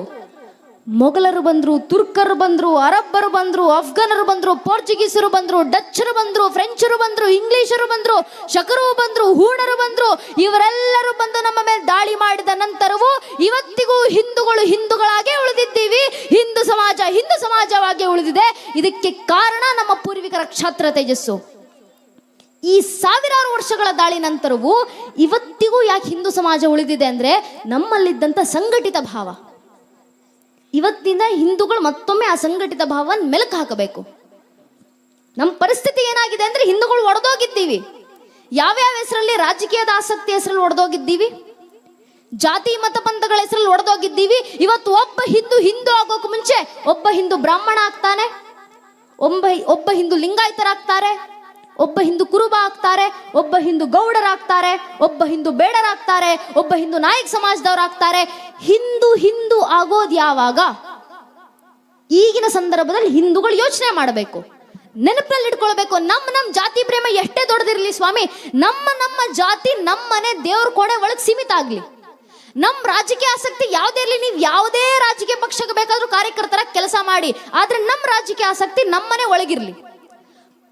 ಮೊಘಲರು ಬಂದ್ರು, ತುರ್ಕರು ಬಂದ್ರು, ಅರಬ್ಬರು ಬಂದ್ರು, ಅಫ್ಘಾನರು ಬಂದ್ರು, ಪೋರ್ಚುಗೀಸರು ಬಂದ್ರು, ಡಚ್ಚರು ಬಂದ್ರು, ಫ್ರೆಂಚರು ಬಂದ್ರು, ಇಂಗ್ಲಿಷರು ಬಂದ್ರು, ಶಕರು ಬಂದ್ರು, ಹೂಣರು ಬಂದ್ರು. ಇವರೆಲ್ಲರೂ ಬಂದು ನಮ್ಮ ಮೇಲೆ ದಾಳಿ ಮಾಡಿದ ನಂತರವೂ ಇವತ್ತಿಗೂ ಹಿಂದೂಗಳು ಹಿಂದೂಗಳಾಗೇ ಉಳಿದಿದ್ದೀವಿ. ಹಿಂದೂ ಸಮಾಜವಾಗಿ ಉಳಿದಿದೆ. ಇದಕ್ಕೆ ಕಾರಣ ನಮ್ಮ ಪೂರ್ವಿಕರ ಕ್ಷಾತ್ರ ತೇಜಸ್ಸು. ಈ ಸಾವಿರಾರು ವರ್ಷಗಳ ದಾಳಿ ನಂತರವೂ ಇವತ್ತಿಗೂ ಯಾಕೆ ಹಿಂದೂ ಸಮಾಜ ಉಳಿದಿದೆ ಅಂದ್ರೆ ನಮ್ಮಲ್ಲಿದ್ದಂಥ ಸಂಘಟಿತ ಭಾವ. ಇವತ್ತಿನ ಹಿಂದೂಗಳು ಮತ್ತೊಮ್ಮೆ ಆ ಸಂಘಟಿತ ಭಾವವನ್ನು ಮೆಲುಕು ಹಾಕಬೇಕು. ನಮ್ಮ ಪರಿಸ್ಥಿತಿ ಏನಾಗಿದೆ ಅಂದ್ರೆ ಹಿಂದೂಗಳು ಒಡೆದೋಗಿದ್ದೀವಿ. ಯಾವ್ಯಾವ ಹೆಸರಲ್ಲಿ? ರಾಜಕೀಯದ ಆಸಕ್ತಿ ಹೆಸರಲ್ಲಿ ಒಡೆದೋಗಿದ್ದೀವಿ, ಜಾತಿ ಮತ ಪಂಥಗಳ ಹೆಸರಲ್ಲಿ ಒಡೆದೋಗಿದ್ದೀವಿ. ಇವತ್ತು ಒಬ್ಬ ಹಿಂದೂ ಆಗೋಕೆ ಮುಂಚೆ ಒಬ್ಬ ಹಿಂದೂ ಬ್ರಾಹ್ಮಣ ಆಗ್ತಾನೆ, ಒಬ್ಬ ಹಿಂದೂ ಲಿಂಗಾಯತರಾಗ್ತಾರೆ, ಒಬ್ಬ ಹಿಂದೂ ಕುರುಬ ಆಗ್ತಾರೆ, ಒಬ್ಬ ಹಿಂದೂ ಗೌಡರಾಗ್ತಾರೆ, ಒಬ್ಬ ಹಿಂದೂ ಬೇಡರಾಗ್ತಾರೆ, ಒಬ್ಬ ಹಿಂದೂ ನಾಯಕ್ ಸಮಾಜದವರಾಗ್ತಾರೆ. ಹಿಂದೂ ಆಗೋದು ಯಾವಾಗ? ಈಗಿನ ಸಂದರ್ಭದಲ್ಲಿ ಹಿಂದೂಗಳು ಯೋಚನೆ ಮಾಡಬೇಕು, ನೆನಪಿನಲ್ಲಿ ಇಟ್ಕೊಳ್ಬೇಕು. ನಮ್ಮ ಜಾತಿ ಪ್ರೇಮ ಎಷ್ಟೇ ದೊಡ್ಡದಿರಲಿ ಸ್ವಾಮಿ, ನಮ್ಮ ಜಾತಿ ನಮ್ಮನೆ ದೇವ್ರ ಕೋಣೆ ಒಳಗೆ ಸೀಮಿತ ಆಗ್ಲಿ. ನಮ್ಮ ರಾಜಕೀಯ ಆಸಕ್ತಿ ಯಾವುದೇ ಇರಲಿ, ನೀವು ಯಾವುದೇ ರಾಜಕೀಯ ಪಕ್ಷಕ್ಕೆ ಬೇಕಾದ್ರೂ ಕಾರ್ಯಕರ್ತರ ಕೆಲಸ ಮಾಡಿ, ಆದ್ರೆ ನಮ್ಮ ರಾಜಕೀಯ ಆಸಕ್ತಿ ನಮ್ಮನೆ ಒಳಗಿರ್ಲಿ.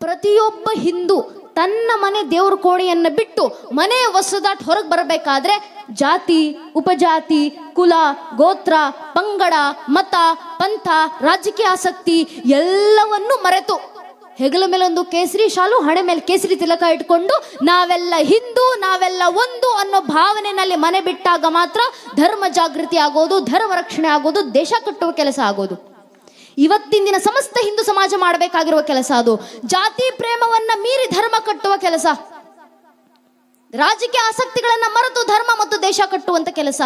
ಪ್ರತಿಯೊಬ್ಬ ಹಿಂದೂ ತನ್ನ ಮನೆ ದೇವ್ರ ಕೋಣೆಯನ್ನ ಬಿಟ್ಟು ಮನೆಯ ವಸ್ತ್ರದಾಟ್ ಹೊರಗೆ ಬರಬೇಕಾದ್ರೆ ಜಾತಿ, ಉಪಜಾತಿ, ಕುಲ, ಗೋತ್ರ, ಪಂಗಡ, ಮತ, ಪಂಥ, ರಾಜಕೀಯ ಆಸಕ್ತಿ ಎಲ್ಲವನ್ನೂ ಮರೆತು ಹೆಗಲ ಮೇಲೆ ಒಂದು ಕೇಸರಿ ಶಾಲು, ಹಣೆ ಮೇಲೆ ಕೇಸರಿ ತಿಲಕ ಇಟ್ಕೊಂಡು ನಾವೆಲ್ಲ ಹಿಂದೂ, ನಾವೆಲ್ಲ ಒಂದು ಅನ್ನೋ ಭಾವನೆಯಲ್ಲಿ ಮನೆ ಬಿಟ್ಟಾಗ ಮಾತ್ರ ಧರ್ಮ ಜಾಗೃತಿ ಆಗೋದು, ಧರ್ಮ ರಕ್ಷಣೆ ಆಗೋದು, ದೇಶ ಕಟ್ಟುವ ಕೆಲಸ ಆಗೋದು. ಇವತ್ತಿನ ದಿನ ಸಮಸ್ತ ಹಿಂದೂ ಸಮಾಜ ಮಾಡಬೇಕಾಗಿರುವ ಕೆಲಸ ಅದು. ಜಾತಿ ಪ್ರೇಮವನ್ನ ಮೀರಿ ಧರ್ಮ ಕಟ್ಟುವ ಕೆಲಸ, ರಾಜಕೀಯ ಆಸಕ್ತಿಗಳನ್ನ ಮರೆತು ಧರ್ಮ ಮತ್ತು ದೇಶ ಕಟ್ಟುವಂತ ಕೆಲಸ.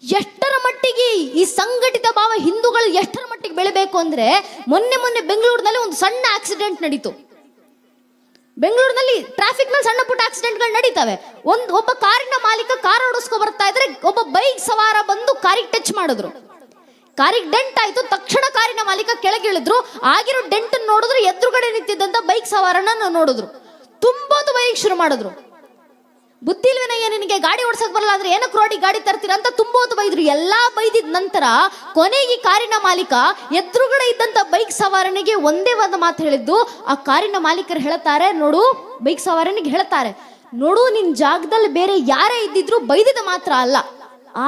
ಎಷ್ಟರ ಮಟ್ಟಿಗೆ ಈ ಸಂಘಟಿತ ಭಾವ ಹಿಂದೂಗಳು ಎಷ್ಟರ ಮಟ್ಟಿಗೆ ಬೆಳಿಬೇಕು ಅಂದ್ರೆ, ಮೊನ್ನೆ ಬೆಂಗಳೂರಿನಲ್ಲಿ ಒಂದು ಸಣ್ಣ ಆಕ್ಸಿಡೆಂಟ್ ನಡೀತು. ಬೆಂಗಳೂರಿನಲ್ಲಿ ಟ್ರಾಫಿಕ್ ನಲ್ಲಿ ಸಣ್ಣ ಪುಟ್ಟ ಆಕ್ಸಿಡೆಂಟ್ಗಳು ನಡೀತವೆ. ಒಬ್ಬ ಕಾರಿನ ಮಾಲೀಕ ಕಾರ್ ಓಡಿಸ್ಕೊ ಬರ್ತಾ ಇದ್ರೆ ಒಬ್ಬ ಬೈಕ್ ಸವಾರ ಬಂದು ಕಾರಿಗೆ ಟಚ್ ಮಾಡಿದ್ರು. ಕಾರಿಗೆ ಡೆಂಟ್ ಆಯ್ತು. ತಕ್ಷಣ ಕಾರಿನ ಮಾಲೀಕ ಕೆಳಗಿಳಿದ್ರು. ಆಗಿರೋ ಡೆಂಟ್ ನೋಡಿದ್ರು, ಎದುರುಗಡೆ ನಿಂತಿದ್ದಂತ ಬೈಕ್ ಸವಾರನ ನೋಡಿದ್ರು. ತುಂಬೋದು ಬೈಕ್ ಶುರು ಮಾಡಿದ್ರು. ಬುದ್ಧಿ ಇಲ್ವೇನಯ್ಯ ನಿನಗೆ, ಗಾಡಿ ಓಡಿಸಕ್ ಬರಲ್ಲ ಅಂದ್ರೆ ಏನಕ್ಕೆ ರೋಡಿಗೆ ಗಾಡಿ ತರ್ತೀರ ಅಂತ ತುಂಬೋದು ಬೈದ್ರು. ಎಲ್ಲಾ ಬೈದಿದ ನಂತರ ಕೊನೆಗೆ ಕಾರಿನ ಮಾಲೀಕ ಎದುರುಗಡೆ ಇದ್ದಂತ ಬೈಕ್ ಸವಾರನಿಗೆ ಒಂದೇ ಒಂದು ಮಾತು ಹೇಳಿದ್ದು. ಆ ಕಾರಿನ ಮಾಲೀಕರು ಹೇಳ್ತಾರೆ, ನೋಡು, ಬೈಕ್ ಸವಾರನಿಗೆ ಹೇಳ್ತಾರೆ, ನೋಡು, ನಿನ್ ಜಾಗದಲ್ಲಿ ಬೇರೆ ಯಾರೇ ಇದ್ದಿದ್ರು ಬೈದಿದ ಮಾತ್ರ ಅಲ್ಲ,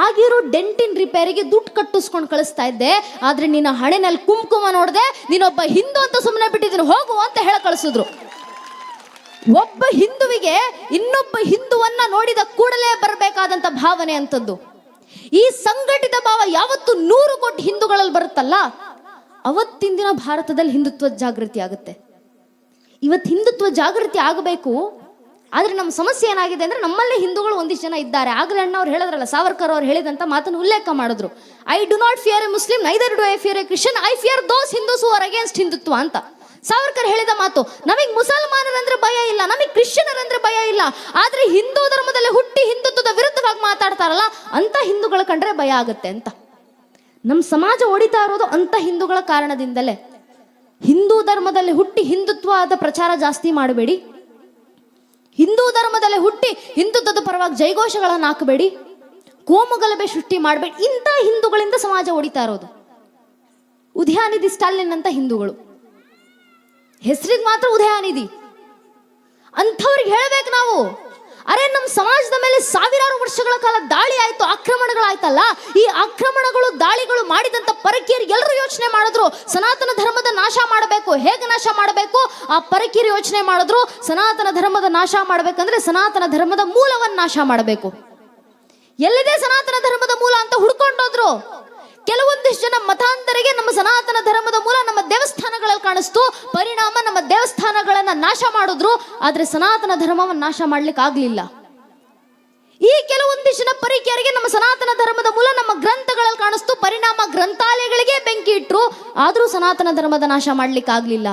ಆಗಿರೋ ಡೆಂಟಿನ್ ರಿಪೇರಿಗೆ ದುಡ್ಡು ಕಟ್ಟಿಸ್ಕೊಂಡು ಕಳಿಸ್ತಾ ಇದ್ದೆ. ಆದ್ರೆ ನಿನ್ನ ಹಣೆನಲ್ಲಿ ಕುಂಕುಮ ನೋಡ್ದೆ, ನೀನೊಬ್ಬ ಹಿಂದೂ ಅಂತ ಸುಮ್ಮನೆ ಬಿಟ್ಟಿದ್ದೀನಿ, ಹೋಗು ಅಂತ ಹೇಳ ಕಳಿಸಿದ್ರು. ಒಬ್ಬ ಹಿಂದುವಿಗೆ ಇನ್ನೊಬ್ಬ ಹಿಂದುವನ್ನ ನೋಡಿದ ಕೂಡಲೇ ಬರಬೇಕಾದಂತ ಭಾವನೆ ಅಂತದ್ದು. ಈ ಸಂಘಟಿತ ಭಾವ ಯಾವತ್ತು 100 ಕೋಟಿ ಹಿಂದೂಗಳಲ್ಲಿ ಬರುತ್ತಲ್ಲ, ಅವತ್ತಿನ ದಿನ ಭಾರತದಲ್ಲಿ ಹಿಂದುತ್ವ ಜಾಗೃತಿ ಆಗುತ್ತೆ. ಇವತ್ತು ಹಿಂದುತ್ವ ಜಾಗೃತಿ ಆಗಬೇಕು. ಆದ್ರೆ ನಮ್ಮ ಸಮಸ್ಯೆ ಏನಾಗಿದೆ ಅಂದ್ರೆ, ನಮ್ಮಲ್ಲೇ ಹಿಂದೂಗಳು ಒಂದಿಷ್ಟು ಜನ ಇದ್ದಾರೆ. ಆಗಲೇ ಅಣ್ಣವ್ರು ಹೇಳಿದ್ರಲ್ಲ, ಸಾವರ್ಕರ್ ಅವ್ರು ಹೇಳಿದಂತ ಮಾತನ್ನು ಉಲ್ಲೇಖ ಮಾಡಿದ್ರು. I do not fear A Muslim, neither do I fear A Christian, I fear those Hindus who are against Hindutva ಅಂತ ಸಾವರ್ಕರ್ ಹೇಳಿದ ಮಾತು. ನಮಗೆ ಮುಸಲ್ಮಾನರಂದ್ರೆ ಭಯ ಇಲ್ಲ, ನಮಗೆ ಕ್ರಿಶ್ಚಿಯನರಂದ್ರೆ ಭಯ ಇಲ್ಲ, ಆದ್ರೆ ಹಿಂದೂ ಧರ್ಮದಲ್ಲಿ ಹುಟ್ಟಿ ಹಿಂದುತ್ವದ ವಿರುದ್ಧವಾಗಿ ಮಾತಾಡ್ತಾರಲ್ಲ ಅಂತ ಹಿಂದೂಗಳ ಕಂಡ್ರೆ ಭಯ ಆಗುತ್ತೆ ಅಂತ. ನಮ್ಮ ಸಮಾಜ ಹೊಡಿತಾ ಇರೋದು ಅಂತ ಹಿಂದೂಗಳ ಕಾರಣದಿಂದಲೇ. ಹಿಂದೂ ಧರ್ಮದಲ್ಲಿ ಹುಟ್ಟಿ ಹಿಂದುತ್ವದ ಪ್ರಚಾರ ಜಾಸ್ತಿ ಮಾಡಬೇಡಿ, ಹಿಂದೂ ಧರ್ಮದಲ್ಲಿ ಹುಟ್ಟಿ ಹಿಂದುತ್ವದ ಪರವಾಗಿ ಜೈಘೋಷಗಳನ್ನು ಹಾಕಬೇಡಿ, ಕೋಮುಗಲಭೆ ಸೃಷ್ಟಿ ಮಾಡಬೇಡಿ. ಇಂಥ ಹಿಂದೂಗಳಿಂದ ಸಮಾಜ ಹೊಡಿತಾ ಇರೋದು. ಉದಯನಿಧಿ ಸ್ಟಾಲಿನ್ ಅಂತ ಹಿಂದೂಗಳು, ಹೆಸರಿಗೆ ಮಾತ್ರ ಉದಯನಿಧಿ, ಅಂಥವ್ರಿಗೆ ಹೇಳ್ಬೇಕು ನಾವು. ಅರೆ ನಮ್ಮ ಸಮಾಜದ ಮೇಲೆ ಸಾವಿರಾರು ವರ್ಷಗಳ ಕಾಲ ದಾಳಿ ಆಯ್ತು, ಆಕ್ರಮಣಗಳಾಯ್ತಲ್ಲ. ಈ ಆಕ್ರಮಣಗಳು ದಾಳಿಗಳು ಮಾಡಿದಂತ ಪರಕೀಯರು ಎಲ್ಲರೂ ಯೋಚನೆ ಮಾಡಿದ್ರು, ಸನಾತನ ಧರ್ಮದ ನಾಶ ಮಾಡಬೇಕು. ಹೇಗೆ ನಾಶ ಮಾಡಬೇಕು? ಆ ಪರಕೀಯರು ಯೋಚನೆ ಮಾಡಿದ್ರು, ಸನಾತನ ಧರ್ಮದ ನಾಶ ಮಾಡಬೇಕಂದ್ರೆ ಸನಾತನ ಧರ್ಮದ ಮೂಲವನ್ನು ನಾಶ ಮಾಡಬೇಕು. ಎಲ್ಲಿದೆ ಸನಾತನ ಧರ್ಮದ ಮೂಲ ಅಂತ ಹುಡ್ಕೊಂಡೋದ್ರು. ಕೆಲವೊಂದಿಷ್ಟು ಜನ ಮತಾಂತರಿಗೆ ನಮ್ಮ ಸನಾತನ ಧರ್ಮದ ಮೂಲ ನಮ್ಮ ದೇವಸ್ಥಾನಗಳಲ್ಲಿ ಕಾಣಿಸ್ತು. ಪರಿಣಾಮ ನಮ್ಮ ದೇವಸ್ಥಾನಗಳನ್ನ ನಾಶ ಮಾಡಿದ್ರು, ಆದ್ರೆ ಸನಾತನ ಧರ್ಮವನ್ನು ನಾಶ ಮಾಡ್ಲಿಕ್ಕೆ ಆಗ್ಲಿಲ್ಲ. ಈ ಕೆಲವೊಂದಿಷ್ಟು ಜನ ಪರಿಕರಿಗೆ ನಮ್ಮ ಸನಾತನ ಧರ್ಮದ ಮೂಲ ನಮ್ಮ ಗ್ರಂಥಗಳಲ್ಲಿ ಕಾಣಿಸ್ತು. ಪರಿಣಾಮ ಗ್ರಂಥಾಲಯಗಳಿಗೆ ಬೆಂಕಿ ಇಟ್ರು, ಆದ್ರೂ ಸನಾತನ ಧರ್ಮದ ನಾಶ ಮಾಡ್ಲಿಕ್ಕೆ ಆಗ್ಲಿಲ್ಲ.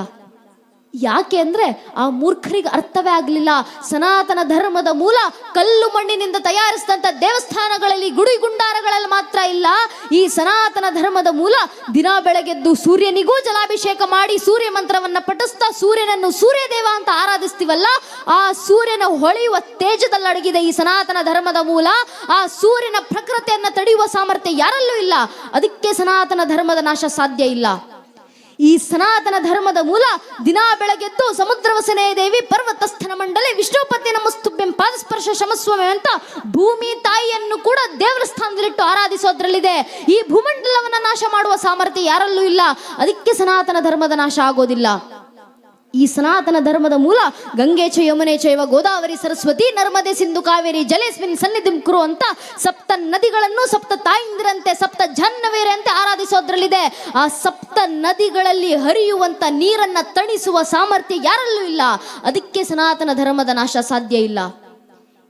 ಯಾಕೆ ಅಂದ್ರೆ ಆ ಮೂರ್ಖರಿಗೆ ಅರ್ಥವೇ ಆಗ್ಲಿಲ್ಲ. ಸನಾತನ ಧರ್ಮದ ಮೂಲ ಕಲ್ಲು ಮಣ್ಣಿನಿಂದ ತಯಾರಿಸಿದಂತ ದೇವಸ್ಥಾನಗಳಲ್ಲಿ ಗುಡಿ ಗುಂಡಾರಗಳಲ್ಲಿ ಮಾತ್ರ ಇಲ್ಲ. ಈ ಸನಾತನ ಧರ್ಮದ ಮೂಲ ದಿನ ಬೆಳಗೆದ್ದು ಸೂರ್ಯನಿಗೂ ಜಲಾಭಿಷೇಕ ಮಾಡಿ ಸೂರ್ಯ ಮಂತ್ರವನ್ನ ಪಠಿಸ್ತಾ ಸೂರ್ಯನನ್ನು ಸೂರ್ಯದೇವ ಅಂತ ಆರಾಧಿಸ್ತೀವಲ್ಲ, ಆ ಸೂರ್ಯನ ಹೊಳೆಯುವ ತೇಜದಲ್ಲಡಗಿದೆ ಈ ಸನಾತನ ಧರ್ಮದ ಮೂಲ. ಆ ಸೂರ್ಯನ ಪ್ರಕೃತಿಯನ್ನ ತಡೆಯುವ ಸಾಮರ್ಥ್ಯ ಯಾರಲ್ಲೂ ಇಲ್ಲ. ಅದಕ್ಕೆ ಸನಾತನ ಧರ್ಮದ ನಾಶ ಸಾಧ್ಯ ಇಲ್ಲ. ಈ ಸನಾತನ ಧರ್ಮದ ಮೂಲ ದಿನಾ ಬೆಳಗೆದ್ದು ಸಮುದ್ರವಸನೆ ದೇವಿ ಪರ್ವತಸ್ಥನ ಮಂಡಲೆ ವಿಷ್ಣುಪತಿ ನಮಸ್ತುಭ್ಯಂ ಪಾದಸ್ಪರ್ಶ ಶಮಸ್ವಮೆ ಅಂತ ಭೂಮಿ ತಾಯಿಯನ್ನು ಕೂಡ ದೇವರ ಸ್ಥಾನದಲ್ಲಿಟ್ಟು ಆರಾಧಿಸೋದ್ರಲ್ಲಿದೆ. ಈ ಭೂಮಂಡಲವನ್ನ ನಾಶ ಮಾಡುವ ಸಾಮರ್ಥ್ಯ ಯಾರಲ್ಲೂ ಇಲ್ಲ. ಅದಕ್ಕೆ ಸನಾತನ ಧರ್ಮದ ನಾಶ ಆಗೋದಿಲ್ಲ. ಈ ಸನಾತನ ಧರ್ಮದ ಮೂಲ ಗಂಗೆ ಚ ಯಮುನೆ ಚೈವ ಗೋದಾವರಿ ಸರಸ್ವತಿ ನರ್ಮದೆ ಸಿಂಧು ಕಾವೇರಿ ಜಲೇಸ್ಮಿನ್ ಸನ್ನಿಧಿಂ ಕುರು ಅಂತ ಸಪ್ತ ನದಿಗಳನ್ನು ಸಪ್ತ ತಾಯಿಂದಿರಂತೆ ಸಪ್ತ ಜಾಹ್ನವಿಯರಂತೆ ಆರಾಧಿಸೋದ್ರಲ್ಲಿದೆ. ಆ ಸಪ್ತ ನದಿಗಳಲ್ಲಿ ಹರಿಯುವಂತ ನೀರನ್ನ ತಣಿಸುವ ಸಾಮರ್ಥ್ಯ ಯಾರಲ್ಲೂ ಇಲ್ಲ. ಅದಕ್ಕೆ ಸನಾತನ ಧರ್ಮದ ನಾಶ ಸಾಧ್ಯ ಇಲ್ಲ.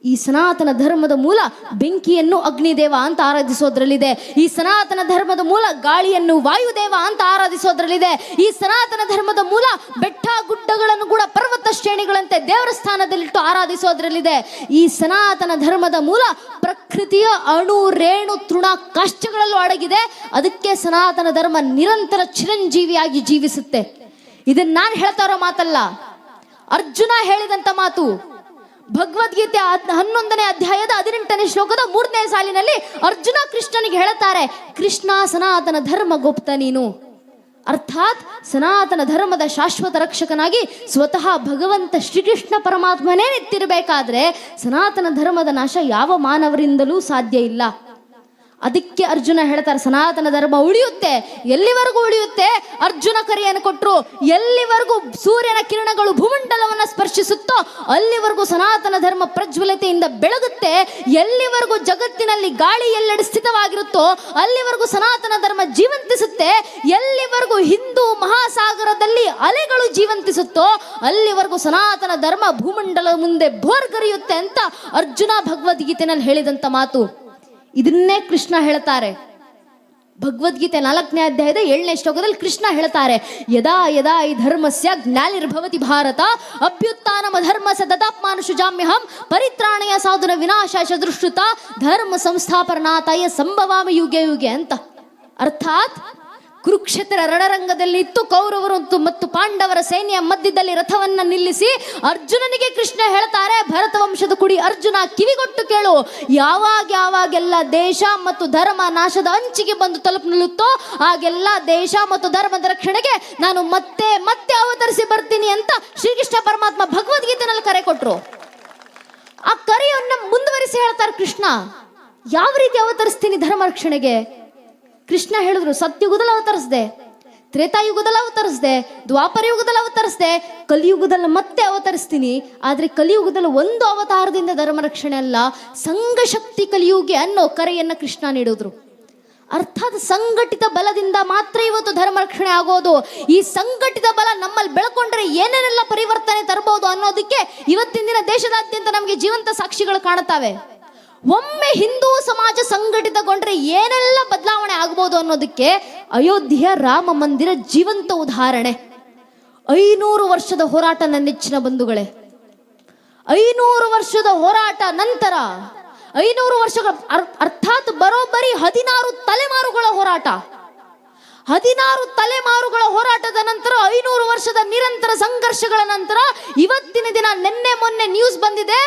ಈ ಸನಾತನ ಧರ್ಮದ ಮೂಲ ಬೆಂಕಿಯನ್ನು ಅಗ್ನಿದೇವ ಅಂತ ಆರಾಧಿಸೋದ್ರಲ್ಲಿದೆ. ಈ ಸನಾತನ ಧರ್ಮದ ಮೂಲ ಗಾಳಿಯನ್ನು ವಾಯುದೇವ ಅಂತ ಆರಾಧಿಸೋದ್ರಲ್ಲಿದೆ. ಈ ಸನಾತನ ಧರ್ಮದ ಮೂಲ ಬೆಟ್ಟ ಗುಡ್ಡಗಳನ್ನು ಕೂಡ ಪರ್ವತ ಶ್ರೇಣಿಗಳಂತೆ ದೇವರ ಸ್ಥಾನದಲ್ಲಿಟ್ಟು ಆರಾಧಿಸೋದ್ರಲ್ಲಿದೆ. ಈ ಸನಾತನ ಧರ್ಮದ ಮೂಲ ಪ್ರಕೃತಿಯ ಅಣು ರೇಣು ತೃಣ ಕಾಷ್ಟಗಳಲ್ಲೂ ಅಡಗಿದೆ. ಅದಕ್ಕೆ ಸನಾತನ ಧರ್ಮ ನಿರಂತರ ಚಿರಂಜೀವಿಯಾಗಿ ಜೀವಿಸುತ್ತೆ. ಇದನ್ನ ನಾನು ಹೇಳ್ತಾ ಇರೋ ಮಾತಲ್ಲ, ಅರ್ಜುನ ಹೇಳಿದಂತ ಮಾತು. ಭಗವದ್ಗೀತೆ 11ನೇ ಅಧ್ಯಾಯದ 18ನೇ ಶ್ಲೋಕದ 3ನೇ ಸಾಲಿನಲ್ಲಿ ಅರ್ಜುನ ಕೃಷ್ಣನಿಗೆ ಹೇಳುತ್ತಾರೆ, ಕೃಷ್ಣ ಸನಾತನ ಧರ್ಮ ಗುಪ್ತ ನೀನು. ಅರ್ಥಾತ್ ಸನಾತನ ಧರ್ಮದ ಶಾಶ್ವತ ರಕ್ಷಕನಾಗಿ ಸ್ವತಃ ಭಗವಂತ ಶ್ರೀಕೃಷ್ಣ ಪರಮಾತ್ಮನೇ ನಿಂತಿರಬೇಕಾದ್ರೆ ಸನಾತನ ಧರ್ಮದ ನಾಶ ಯಾವ ಮಾನವರಿಂದಲೂ ಸಾಧ್ಯ ಇಲ್ಲ. ಅದಕ್ಕೆ ಅರ್ಜುನ ಹೇಳ್ತಾರೆ ಸನಾತನ ಧರ್ಮ ಉಳಿಯುತ್ತೆ. ಎಲ್ಲಿವರೆಗೂ ಉಳಿಯುತ್ತೆ? ಅರ್ಜುನ ಕರೆಯನ್ನು ಕೊಟ್ಟರು. ಎಲ್ಲಿವರೆಗೂ ಸೂರ್ಯನ ಕಿರಣಗಳು ಭೂಮಂಡಲವನ್ನು ಸ್ಪರ್ಶಿಸುತ್ತೋ ಅಲ್ಲಿವರೆಗೂ ಸನಾತನ ಧರ್ಮ ಪ್ರಜ್ವಲತೆಯಿಂದ ಬೆಳಗುತ್ತೆ. ಎಲ್ಲಿವರೆಗೂ ಜಗತ್ತಿನಲ್ಲಿ ಗಾಳಿ ಎಲ್ಲೆಡೆ ಸ್ಥಿತವಾಗಿರುತ್ತೋ ಅಲ್ಲಿವರೆಗೂ ಸನಾತನ ಧರ್ಮ ಜೀವಂತಿಸುತ್ತೆ. ಎಲ್ಲಿವರೆಗೂ ಹಿಂದೂ ಮಹಾಸಾಗರದಲ್ಲಿ ಅಲೆಗಳು ಜೀವಂತಿಸುತ್ತೋ ಅಲ್ಲಿವರೆಗೂ ಸನಾತನ ಧರ್ಮ ಭೂಮಂಡಲದ ಮುಂದೆ ಭೋರ್ಗರೆಯುತ್ತೆ ಅಂತ ಅರ್ಜುನ ಭಗವದ್ಗೀತೆನಲ್ಲಿ ಹೇಳಿದಂತ ಮಾತು. ಇದನ್ನೇ ಕೃಷ್ಣ ಹೇಳ್ತಾರೆ. ಭಗವದ್ಗೀತೆ 4ನೇ ಅಧ್ಯಾಯದ 7ನೇ ಶ್ಲೋಕದಲ್ಲಿ ಕೃಷ್ಣ ಹೇಳ್ತಾರೆ, ಯದಾ ಯದಾ ಈ ಧರ್ಮಸ್ಯ ಜ್ಞಾನಿರ್ಭವತಿ ಭಾರತ ಅಭ್ಯುತ್ಥಾನಮ ಧರ್ಮಸ್ಯ ದದಾತ್ಮಾನುಷುಜಾಮ್ಯಹಂ ಪರಿತ್ರಾಣಯ ಸಾಧುನ ವಿನಾಶಾಯ ದೃಷ್ಟುತ ಧರ್ಮ ಸಂಸ್ಥಾಪನಾತಾಯ ಸಂಭವಾಮಿ ಯುಗೆ ಯುಗೆ ಅಂತ. ಅರ್ಥಾತ್ ಕುರುಕ್ಷೇತ್ರ ರಣರಂಗದಲ್ಲಿ ಇತ್ತು ಕೌರವರು ಮತ್ತು ಪಾಂಡವರ ಸೈನ್ಯ ಮಧ್ಯದಲ್ಲಿ ರಥವನ್ನ ನಿಲ್ಲಿಸಿ ಅರ್ಜುನನಿಗೆ ಕೃಷ್ಣ ಹೇಳ್ತಾರೆ, ಭರತ ವಂಶದ ಕುಡಿ ಅರ್ಜುನ ಕಿವಿಗೊಟ್ಟು ಕೇಳು, ಯಾವಾಗೆಲ್ಲ ದೇಶ ಮತ್ತು ಧರ್ಮ ನಾಶದ ಅಂಚಿಗೆ ಬಂದು ನಿಲ್ಲುತ್ತೋ ಆಗೆಲ್ಲ ದೇಶ ಮತ್ತು ಧರ್ಮದ ರಕ್ಷಣೆಗೆ ನಾನು ಮತ್ತೆ ಮತ್ತೆ ಅವತರಿಸಿ ಬರ್ತೀನಿ ಅಂತ ಶ್ರೀಕೃಷ್ಣ ಪರಮಾತ್ಮ ಭಗವದ್ಗೀತೆನಲ್ಲಿ ಕರೆ ಕೊಟ್ರು. ಆ ಕರೆಯನ್ನ ಮುಂದುವರಿಸಿ ಹೇಳ್ತಾರೆ ಕೃಷ್ಣ. ಯಾವ ರೀತಿ ಅವತರಿಸ್ತೀನಿ ಧರ್ಮ ರಕ್ಷಣೆಗೆ? ಕೃಷ್ಣ ಹೇಳಿದ್ರು, ಸತ್ಯುಗದಲ್ಲಿ ಅವತರಿಸಿದೆ, ತ್ರೇತಾಯುಗದಲ್ಲಿ ಅವತರಿಸಿದೆ, ದ್ವಾಪರ ಯುಗದಲ್ಲಿ ಅವತರಿಸಿದೆ, ಕಲಿಯುಗದಲ್ಲಿ ಮತ್ತೆ ಅವತರಿಸ್ತೀನಿ. ಆದ್ರೆ ಕಲಿಯುಗದಲ್ಲಿ ಒಂದು ಅವತಾರದಿಂದ ಧರ್ಮ ರಕ್ಷಣೆ ಅಲ್ಲ, ಸಂಘಶಕ್ತಿ ಕಲಿಯುಗೆ ಅನ್ನೋ ಕರೆಯನ್ನ ಕೃಷ್ಣ ನೀಡಿದ್ರು. ಅರ್ಥಾತ್ ಸಂಘಟಿತ ಬಲದಿಂದ ಮಾತ್ರ ಇವತ್ತು ಧರ್ಮ ರಕ್ಷಣೆ ಆಗೋದು. ಈ ಸಂಘಟಿತ ಬಲ ನಮ್ಮಲ್ಲಿ ಬೆಳ್ಕೊಂಡ್ರೆ ಏನೇನೆಲ್ಲ ಪರಿವರ್ತನೆ ತರಬಹುದು ಅನ್ನೋದಕ್ಕೆ ಇವತ್ತಿನ ದಿನ ದೇಶದಾದ್ಯಂತ ನಮಗೆ ಜೀವಂತ ಸಾಕ್ಷಿಗಳು ಕಾಣುತ್ತವೆ. ಒಮ್ಮೆ ಹಿಂದೂ ಸಮಾಜ ಸಂಘಟಿತಗೊಂಡ್ರೆ ಏನೆಲ್ಲ ಬದಲಾವಣೆ ಆಗಬಹುದು ಅನ್ನೋದಕ್ಕೆ ಅಯೋಧ್ಯೆಯ ರಾಮ ಮಂದಿರ ಜೀವಂತ ಉದಾಹರಣೆ. 500 ವರ್ಷದ ಹೋರಾಟ ನನ್ನ ನೆಚ್ಚಿನ ಬಂಧುಗಳೇ. 500 ವರ್ಷದ ಹೋರಾಟ ನಂತರ 500 ವರ್ಷಗಳ ಅರ್ಥಾತ್ ಬರೋಬ್ಬರಿ 16 ತಲೆಮಾರುಗಳ ಹೋರಾಟ. 16 ತಲೆಮಾರುಗಳ ಹೋರಾಟದ ನಂತರ 500 ವರ್ಷದ ನಿರಂತರ ಸಂಘರ್ಷಗಳ ನಂತರ ಇವತ್ತಿನ ದಿನ ನಿನ್ನೆ ಮೊನ್ನೆ ನ್ಯೂಸ್ ಬಂದಿದೆ,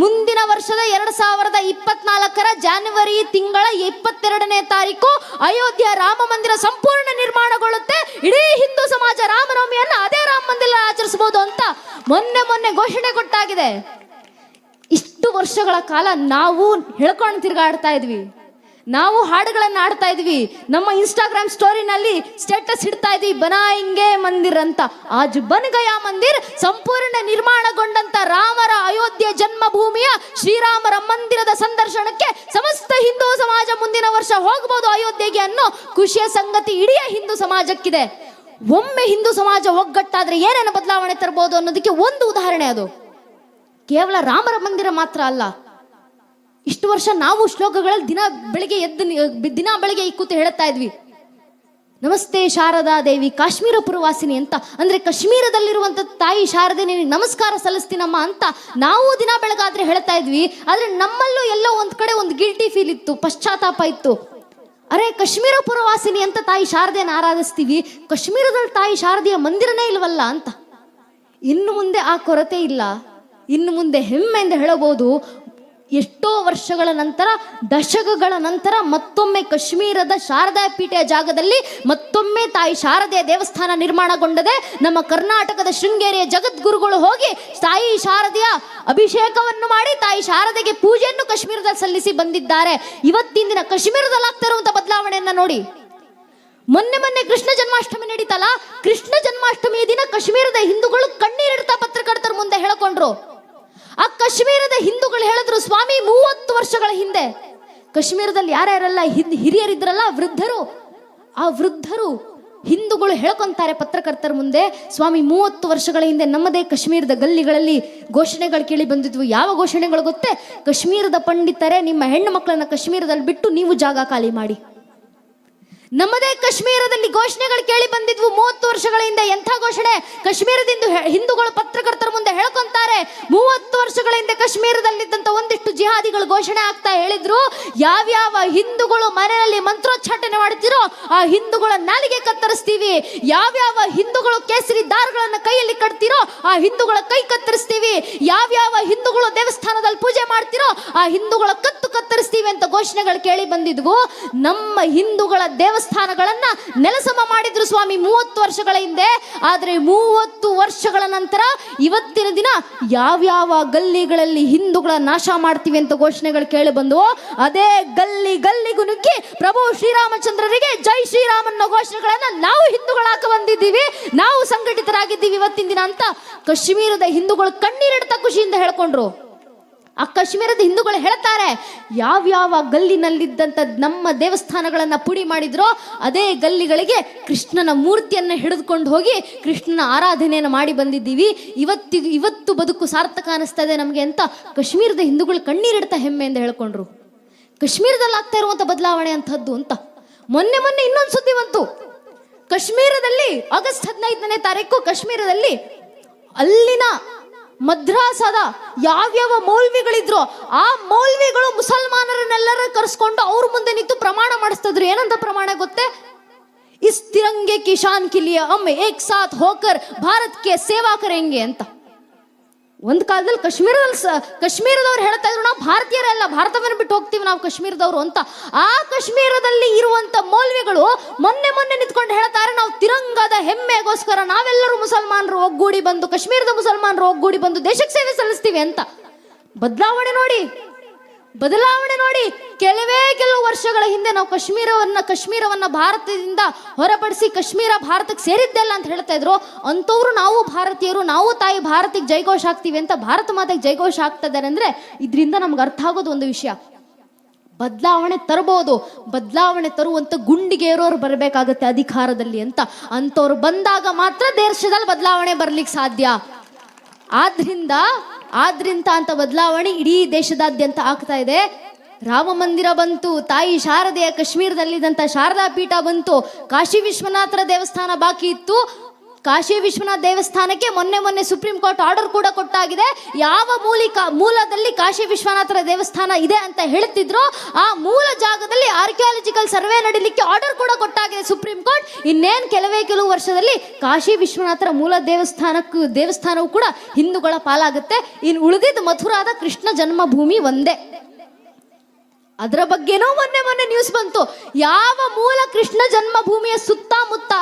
ಮುಂದಿನ ವರ್ಷದ 2024 ಜಾನ್ವರಿ ತಿಂಗಳ 22ನೇ ತಾರೀಕು ಅಯೋಧ್ಯೆ ರಾಮ ಮಂದಿರ ಸಂಪೂರ್ಣ ನಿರ್ಮಾಣಗೊಳ್ಳುತ್ತೆ. ಇಡೀ ಹಿಂದೂ ಸಮಾಜ ರಾಮನವಮಿಯನ್ನು ಅದೇ ರಾಮ ಮಂದಿರ ಆಚರಿಸಬಹುದು ಅಂತ ಮೊನ್ನೆ ಘೋಷಣೆ ಕೊಟ್ಟಾಗಿದೆ. ಇಷ್ಟು ವರ್ಷಗಳ ಕಾಲ ನಾವು ಹೇಳ್ಕೊಂಡು ತಿರುಗಾಡ್ತಾ ಇದ್ವಿ, ನಾವು ಹಾಡುಗಳನ್ನು ಆಡ್ತಾ ಇದ್ವಿ, ನಮ್ಮ ಇನ್ಸ್ಟಾಗ್ರಾಮ್ ಸ್ಟೋರಿನಲ್ಲಿ ಸ್ಟೇಟಸ್ ಇಡ್ತಾ ಇದ್ವಿ ಬನಾಯಿಂಗೆ ಮಂದಿರ್ ಅಂತ. ಆಜ್ ಬನ್ ಗಯಾ ಮಂದಿರ್, ಸಂಪೂರ್ಣ ನಿರ್ಮಾಣಗೊಂಡಂತ ರಾಮರ ಅಯೋಧ್ಯೆ ಜನ್ಮಭೂಮಿಯ ಶ್ರೀರಾಮರ ಮಂದಿರದ ಸಂದರ್ಶನಕ್ಕೆ ಸಮಸ್ತ ಹಿಂದೂ ಸಮಾಜ ಮುಂದಿನ ವರ್ಷ ಹೋಗಬಹುದು ಅಯೋಧ್ಯೆಗೆ ಅನ್ನೋ ಖುಷಿಯ ಸಂಗತಿ ಇಡೀ ಹಿಂದೂ ಸಮಾಜಕ್ಕಿದೆ. ಒಮ್ಮೆ ಹಿಂದೂ ಸಮಾಜ ಒಗ್ಗಟ್ಟಾದ್ರೆ ಏನೇನು ಬದಲಾವಣೆ ತರಬಹುದು ಅನ್ನೋದಕ್ಕೆ ಒಂದು ಉದಾಹರಣೆ ಅದು. ಕೇವಲ ರಾಮರ ಮಂದಿರ ಮಾತ್ರ ಅಲ್ಲ, ಇಷ್ಟು ವರ್ಷ ನಾವು ಶ್ಲೋಕಗಳಲ್ಲಿ ದಿನ ಬೆಳಿಗ್ಗೆ ಕೂತು ಹೇಳ್ತಾ ಇದ್ವಿ ನಮಸ್ತೆ ಶಾರದಾ ದೇವಿ ಕಾಶ್ಮೀರ ಪುರವಾಸಿನಿ ಅಂತ. ಅಂದ್ರೆ ಕಾಶ್ಮೀರದಲ್ಲಿರುವಂತ ತಾಯಿ ಶಾರದೆ ನಿನಗೆ ನಮಸ್ಕಾರ ಸಲ್ಲಿಸ್ತೀನಮ್ಮ ಅಂತ ನಾವು ದಿನ ಬೆಳಗಾದ್ರೆ ಹೇಳ್ತಾ ಇದ್ವಿ. ಆದ್ರೆ ನಮ್ಮಲ್ಲೂ ಎಲ್ಲೋ ಒಂದ್ ಕಡೆ ಒಂದು ಗಿಲ್ಟಿ ಫೀಲ್ ಇತ್ತು, ಪಶ್ಚಾತ್ತಾಪ ಇತ್ತು. ಅರೆ ಕಾಶ್ಮೀರ ಪುರವಾಸಿನಿ ಅಂತ ತಾಯಿ ಶಾರದೆಯನ್ನು ಆರಾಧಿಸ್ತೀವಿ, ಕಾಶ್ಮೀರದಲ್ಲಿ ತಾಯಿ ಶಾರದೆಯ ಮಂದಿರನೇ ಇಲ್ವಲ್ಲ ಅಂತ. ಇನ್ನು ಮುಂದೆ ಆ ಕೊರತೆ ಇಲ್ಲ, ಇನ್ನು ಮುಂದೆ ಹೆಮ್ಮೆಯಿಂದ ಹೇಳಬಹುದು. ಎಷ್ಟೋ ವರ್ಷಗಳ ನಂತರ, ದಶಕಗಳ ನಂತರ ಮತ್ತೊಮ್ಮೆ ಕಾಶ್ಮೀರದ ಶಾರದಾ ಪೀಠೆಯ ಜಾಗದಲ್ಲಿ ಮತ್ತೊಮ್ಮೆ ತಾಯಿ ಶಾರದೆಯ ದೇವಸ್ಥಾನ ನಿರ್ಮಾಣಗೊಂಡದೆ. ನಮ್ಮ ಕರ್ನಾಟಕದ ಶೃಂಗೇರಿಯ ಜಗದ್ಗುರುಗಳು ಹೋಗಿ ತಾಯಿ ಶಾರದೆಯ ಅಭಿಷೇಕವನ್ನು ಮಾಡಿ ತಾಯಿ ಶಾರದೆಗೆ ಪೂಜೆಯನ್ನು ಕಾಶ್ಮೀರದಲ್ಲಿ ಸಲ್ಲಿಸಿ ಬಂದಿದ್ದಾರೆ. ಇವತ್ತಿನ ದಿನ ಕಾಶ್ಮೀರದಲ್ಲಿ ಆಗ್ತಾ ಇರುವಂತಹ ಬದಲಾವಣೆಯನ್ನ ನೋಡಿ. ಮೊನ್ನೆ ಕೃಷ್ಣ ಜನ್ಮಾಷ್ಟಮಿ ನಡೀತಲ್ಲ, ಕೃಷ್ಣ ಜನ್ಮಾಷ್ಟಮಿಯ ದಿನ ಕಾಶ್ಮೀರದ ಹಿಂದೂಗಳು ಕಣ್ಣೀರಿಡ್ತಾ ಪತ್ರಕರ್ತರ ಮುಂದೆ ಹೇಳ್ಕೊಂಡ್ರು. ಆ ಕಾಶ್ಮೀರದ ಹಿಂದೂಗಳು ಹೇಳಿದ್ರು, ಸ್ವಾಮಿ 30 ವರ್ಷಗಳ ಹಿಂದೆ ಕಾಶ್ಮೀರದಲ್ಲಿ ಯಾರ್ಯಾರೆಲ್ಲ ಹಿರಿಯರಿದ್ರಲ್ಲ, ಆ ವೃದ್ಧರು ಹಿಂದೂಗಳು ಹೇಳ್ಕೊಂತಾರೆ ಪತ್ರಕರ್ತರ ಮುಂದೆ, ಸ್ವಾಮಿ 30 ವರ್ಷಗಳ ಹಿಂದೆ ನಮ್ಮದೇ ಕಾಶ್ಮೀರದ ಗಲ್ಲಿಗಳಲ್ಲಿ ಘೋಷಣೆಗಳು ಕೇಳಿ ಬಂದಿದ್ವು. ಯಾವ ಘೋಷಣೆಗಳು ಗೊತ್ತೇ? ಕಾಶ್ಮೀರದ ಪಂಡಿತರೇ, ನಿಮ್ಮ ಹೆಣ್ಣು ಮಕ್ಕಳನ್ನ ಕಾಶ್ಮೀರದಲ್ಲಿ ಬಿಟ್ಟು ನೀವು ಜಾಗ ಖಾಲಿ ಮಾಡಿ. ನಮ್ಮದೇ ಕಾಶ್ಮೀರದಲ್ಲಿ ಘೋಷಣೆಗಳು ಕೇಳಿ ಬಂದಿದ್ವು 30 ವರ್ಷಗಳ ಹಿಂದೆ. ಎಂಥ ಘೋಷಣೆ? ಕಾಶ್ಮೀರದಿಂದ ಹಿಂದೂಗಳು ಪತ್ರಕರ್ತರ ಮುಂದೆ ಹೇಳ್ಕೊಂತಾರೆ, 30 ವರ್ಷಗಳ ಹಿಂದೆ ಕಾಶ್ಮೀರದಲ್ಲಿದ್ದಂತ ಒಂದಿಷ್ಟು ಜಿಹಾದಿಗಳು ಘೋಷಣೆ ಆಗ್ತಾ ಹೇಳಿದ್ರು, ಯಾವ್ಯಾವ ಹಿಂದೂಗಳು ಮನೆಯಲ್ಲಿ ಮಂತ್ರೋಚ್ಚಾಟನೆ ಮಾಡ್ತಿರೋ ಆ ಹಿಂದೂಗಳ ನಾಲಿಗೆ ಕತ್ತರಿಸ್ತೀವಿ, ಯಾವ್ಯಾವ ಹಿಂದೂಗಳು ಕೇಸರಿ ದಾರಗಳನ್ನ ಕೈಯಲ್ಲಿ ಕಟ್ತಿರೋ ಆ ಹಿಂದೂಗಳ ಕೈ ಕತ್ತರಿಸ್ತೀವಿ, ಯಾವ್ಯಾವ ಹಿಂದೂಗಳು ದೇವಸ್ಥಾನದಲ್ಲಿ ಪೂಜೆ ಮಾಡ್ತಿರೋ ಆ ಹಿಂದೂಗಳ ಕತ್ತು ಕತ್ತರಿಸ್ತೀವಿ ಅಂತ ಘೋಷಣೆಗಳು ಕೇಳಿ ಬಂದಿದ್ವು. ನಮ್ಮ ಹಿಂದೂಗಳ ದೇವಸ್ಥಾನಗಳನ್ನ ನೆಲಸಮ ಮಾಡಿದ್ರು ಸ್ವಾಮಿ 30 ವರ್ಷಗಳ ಹಿಂದೆ. ಆದ್ರೆ 30 ವರ್ಷಗಳ ನಂತರ ಇವತ್ತಿನ ದಿನ ಯಾವ್ಯಾವ ಗಲ್ಲಿಗಳಲ್ಲಿ ಹಿಂದೂಗಳ ನಾಶ ಮಾಡ್ತೀವಿ ಅಂತ ಘೋಷಣೆಗಳು ಕೇಳಿ ಬಂದವು, ಅದೇ ಗಲ್ಲಿಗೂ ನುಗ್ಗಿ ಪ್ರಭು ಶ್ರೀರಾಮಚಂದ್ರರಿಗೆ ಜೈ ಶ್ರೀರಾಮ್ ಅನ್ನೋ ಘೋಷಣೆಗಳನ್ನ ನಾವು ಹಿಂದೂಗಳು ಹಾಕ ಬಂದಿದ್ದೀವಿ, ನಾವು ಸಂಘಟಿತರಾಗಿದ್ದೀವಿ ಇವತ್ತಿನ ದಿನ ಅಂತ ಕಾಶ್ಮೀರದ ಹಿಂದೂಗಳು ಕಣ್ಣೀರಿಡ್ತಾ ಖುಷಿಯಿಂದ ಹೇಳ್ಕೊಂಡ್ರು. ಆ ಕಾಶ್ಮೀರದ ಹಿಂದೂಗಳು ಹೇಳ್ತಾರೆ, ಯಾವ್ಯಾವ ಗಲ್ಲಿನಲ್ಲಿದ್ದಂಥ ನಮ್ಮ ದೇವಸ್ಥಾನಗಳನ್ನ ಪುಡಿ ಮಾಡಿದ್ರೋ ಅದೇ ಗಲ್ಲಿಗಳಿಗೆ ಕೃಷ್ಣನ ಮೂರ್ತಿಯನ್ನು ಹಿಡಿದುಕೊಂಡು ಹೋಗಿ ಕೃಷ್ಣನ ಆರಾಧನೆಯನ್ನು ಮಾಡಿ ಬಂದಿದ್ದೀವಿ, ಇವತ್ತು ಬದುಕು ಸಾರ್ಥಕ ಅನಿಸ್ತಾ ಇದೆ ನಮಗೆ ಅಂತ ಕಾಶ್ಮೀರದ ಹಿಂದೂಗಳು ಕಣ್ಣೀರಿಡ್ತಾ ಹೆಮ್ಮೆಯಿಂದ ಹೇಳ್ಕೊಂಡ್ರು. ಕಾಶ್ಮೀರದಲ್ಲಿ ಆಗ್ತಾ ಇರುವಂತ ಬದಲಾವಣೆ ಅಂತಹದ್ದು ಅಂತ. ಮೊನ್ನೆ ಇನ್ನೊಂದು ಸುದ್ದಿ ಬಂತು. ಕಾಶ್ಮೀರದಲ್ಲಿ ಆಗಸ್ಟ್ 15ನೇ ತಾರೀಕು ಕಾಶ್ಮೀರದಲ್ಲಿ ಅಲ್ಲಿನ ಮದ್ರಾಸದ ಯಾವ್ಯಾವ ಮೌಲ್ವಿಗಳಿದ್ರು ಆ ಮೌಲ್ವಿಗಳು ಮುಸಲ್ಮಾನರನ್ನೆಲ್ಲರೂ ಕರೆಸ್ಕೊಂಡು ಅವ್ರ ಮುಂದೆ ನಿಂತು ಪ್ರಮಾಣ ಮಾಡಿಸ್ತಿದ್ರು. ಏನಂತ ಪ್ರಮಾಣ ಗೊತ್ತೇ? ಇಸ್ ತಿರಂಗೆ ಕಿ ಶಾನ್ ಕೆ ಲಿಯೆ ಹಮ್ ಏಕ್ ಸಾಥ್ ಹೋಕರ್ ಭಾರತ್ ಕೆ ಸೇವಾ ಕರೆಂಗೆ ಅಂತ. ಒಂದು ಕಾಲದಲ್ಲಿ ಕಾಶ್ಮೀರದವ್ರು ಹೇಳ್ತಾ ಇದ್ರು, ನಾವು ಭಾರತೀಯರಲ್ಲ, ಭಾರತವನ್ನು ಬಿಟ್ಟು ಹೋಗ್ತೀವಿ ನಾವು ಕಾಶ್ಮೀರದವರು ಅಂತ. ಆ ಕಾಶ್ಮೀರದಲ್ಲಿ ಇರುವಂತ ಮೌಲ್ವಿಗಳು ಮೊನ್ನೆ ನಿಂತ್ಕೊಂಡು ಹೇಳ್ತಾರೆ, ನಾವು ತಿರಂಗದ ಹೆಮ್ಮೆಗೋಸ್ಕರ ನಾವೆಲ್ಲರೂ ಮುಸಲ್ಮಾನರು ಒಗ್ಗೂಡಿ ಬಂದು, ಕಾಶ್ಮೀರದ ಮುಸಲ್ಮಾನರು ಒಗ್ಗೂಡಿ ಬಂದು ದೇಶಕ್ಕೆ ಸೇವೆ ಸಲ್ಲಿಸ್ತೀವಿ ಅಂತ. ಬದಲಾವಣೆ ನೋಡಿ. ಕೆಲವು ವರ್ಷಗಳ ಹಿಂದೆ ನಾವು ಕಾಶ್ಮೀರವನ್ನ ಭಾರತದಿಂದ ಹೊರಪಡಿಸಿ ಕಾಶ್ಮೀರ ಭಾರತಕ್ಕೆ ಸೇರಿದ್ದಲ್ಲ ಅಂತ ಹೇಳ್ತಾ ಇದ್ರು. ಅಂಥವ್ರು ನಾವು ಭಾರತೀಯರು, ನಾವು ತಾಯಿ ಭಾರತಕ್ಕೆ ಜೈಘೋಷ ಆಗ್ತೀವಿ ಅಂತ ಭಾರತ ಮಾತೆಗೆ ಜೈಘೋಷ ಆಗ್ತಾ ಇದ್ದಾರೆ. ಅಂದ್ರೆ ಇದರಿಂದ ನಮ್ಗೆ ಅರ್ಥ ಆಗೋದು ಒಂದು ವಿಷಯ, ಬದಲಾವಣೆ ತರಬಹುದು, ಬದಲಾವಣೆ ತರುವಂತ ಗುಂಡಿಗೆ ಇರೋರು ಬರಬೇಕಾಗತ್ತೆ ಅಧಿಕಾರದಲ್ಲಿ ಅಂತ. ಅಂಥವ್ರು ಬಂದಾಗ ಮಾತ್ರ ದೇಶದಲ್ಲಿ ಬದಲಾವಣೆ ಬರ್ಲಿಕ್ಕೆ ಸಾಧ್ಯ. ಆದ್ರಿಂದ ಅಂತ ಬದಲಾವಣೆ ಇಡೀ ದೇಶದಾದ್ಯಂತ ಆಗ್ತಾ ಇದೆ. ರಾಮ ಮಂದಿರ ಬಂತು, ತಾಯಿ ಶಾರದೆಯ ಕಾಶ್ಮೀರದಲ್ಲಿದ್ದಂಥ ಶಾರದಾ ಪೀಠ ಬಂತು, ಕಾಶಿ ವಿಶ್ವನಾಥರ ದೇವಸ್ಥಾನ ಬಾಕಿ ಇತ್ತು. ಕಾಶಿ ವಿಶ್ವನಾಥ ದೇವಸ್ಥಾನಕ್ಕೆ ಮೊನ್ನೆ ಸುಪ್ರೀಂ ಕೋರ್ಟ್ ಆರ್ಡರ್ ಕೂಡ ಕೊಟ್ಟಾಗಿದೆ. ಯಾವ ಮೂಲದಲ್ಲಿ ಕಾಶಿ ವಿಶ್ವನಾಥರ ದೇವಸ್ಥಾನ ಇದೆ ಅಂತ ಹೇಳ್ತಿದ್ರು ಆ ಮೂಲ ಜಾಗದಲ್ಲಿ ಆರ್ಕಿಯಾಲಜಿಕಲ್ ಸರ್ವೆ ನಡೀಲಿಕ್ಕೆ ಆರ್ಡರ್ ಕೂಡ ಕೊಟ್ಟಾಗಿದೆ ಸುಪ್ರೀಂ ಕೋರ್ಟ್. ಇನ್ನೇನು ಕೆಲವು ವರ್ಷದಲ್ಲಿ ಕಾಶಿ ವಿಶ್ವನಾಥರ ಮೂಲ ದೇವಸ್ಥಾನವೂ ಕೂಡ ಹಿಂದೂಗಳ ಪಾಲಾಗುತ್ತೆ. ಇನ್ನು ಉಳಿದಿದ್ದ ಮಥುರಾದ ಕೃಷ್ಣ ಜನ್ಮಭೂಮಿ ಒಂದೇ. ಅದರ ಬಗ್ಗೆನೂ ಮೊನ್ನೆ ನ್ಯೂಸ್ ಬಂತು. ಯಾವ ಮೂಲ ಕೃಷ್ಣ ಜನ್ಮಭೂಮಿಯ ಸುತ್ತಮುತ್ತ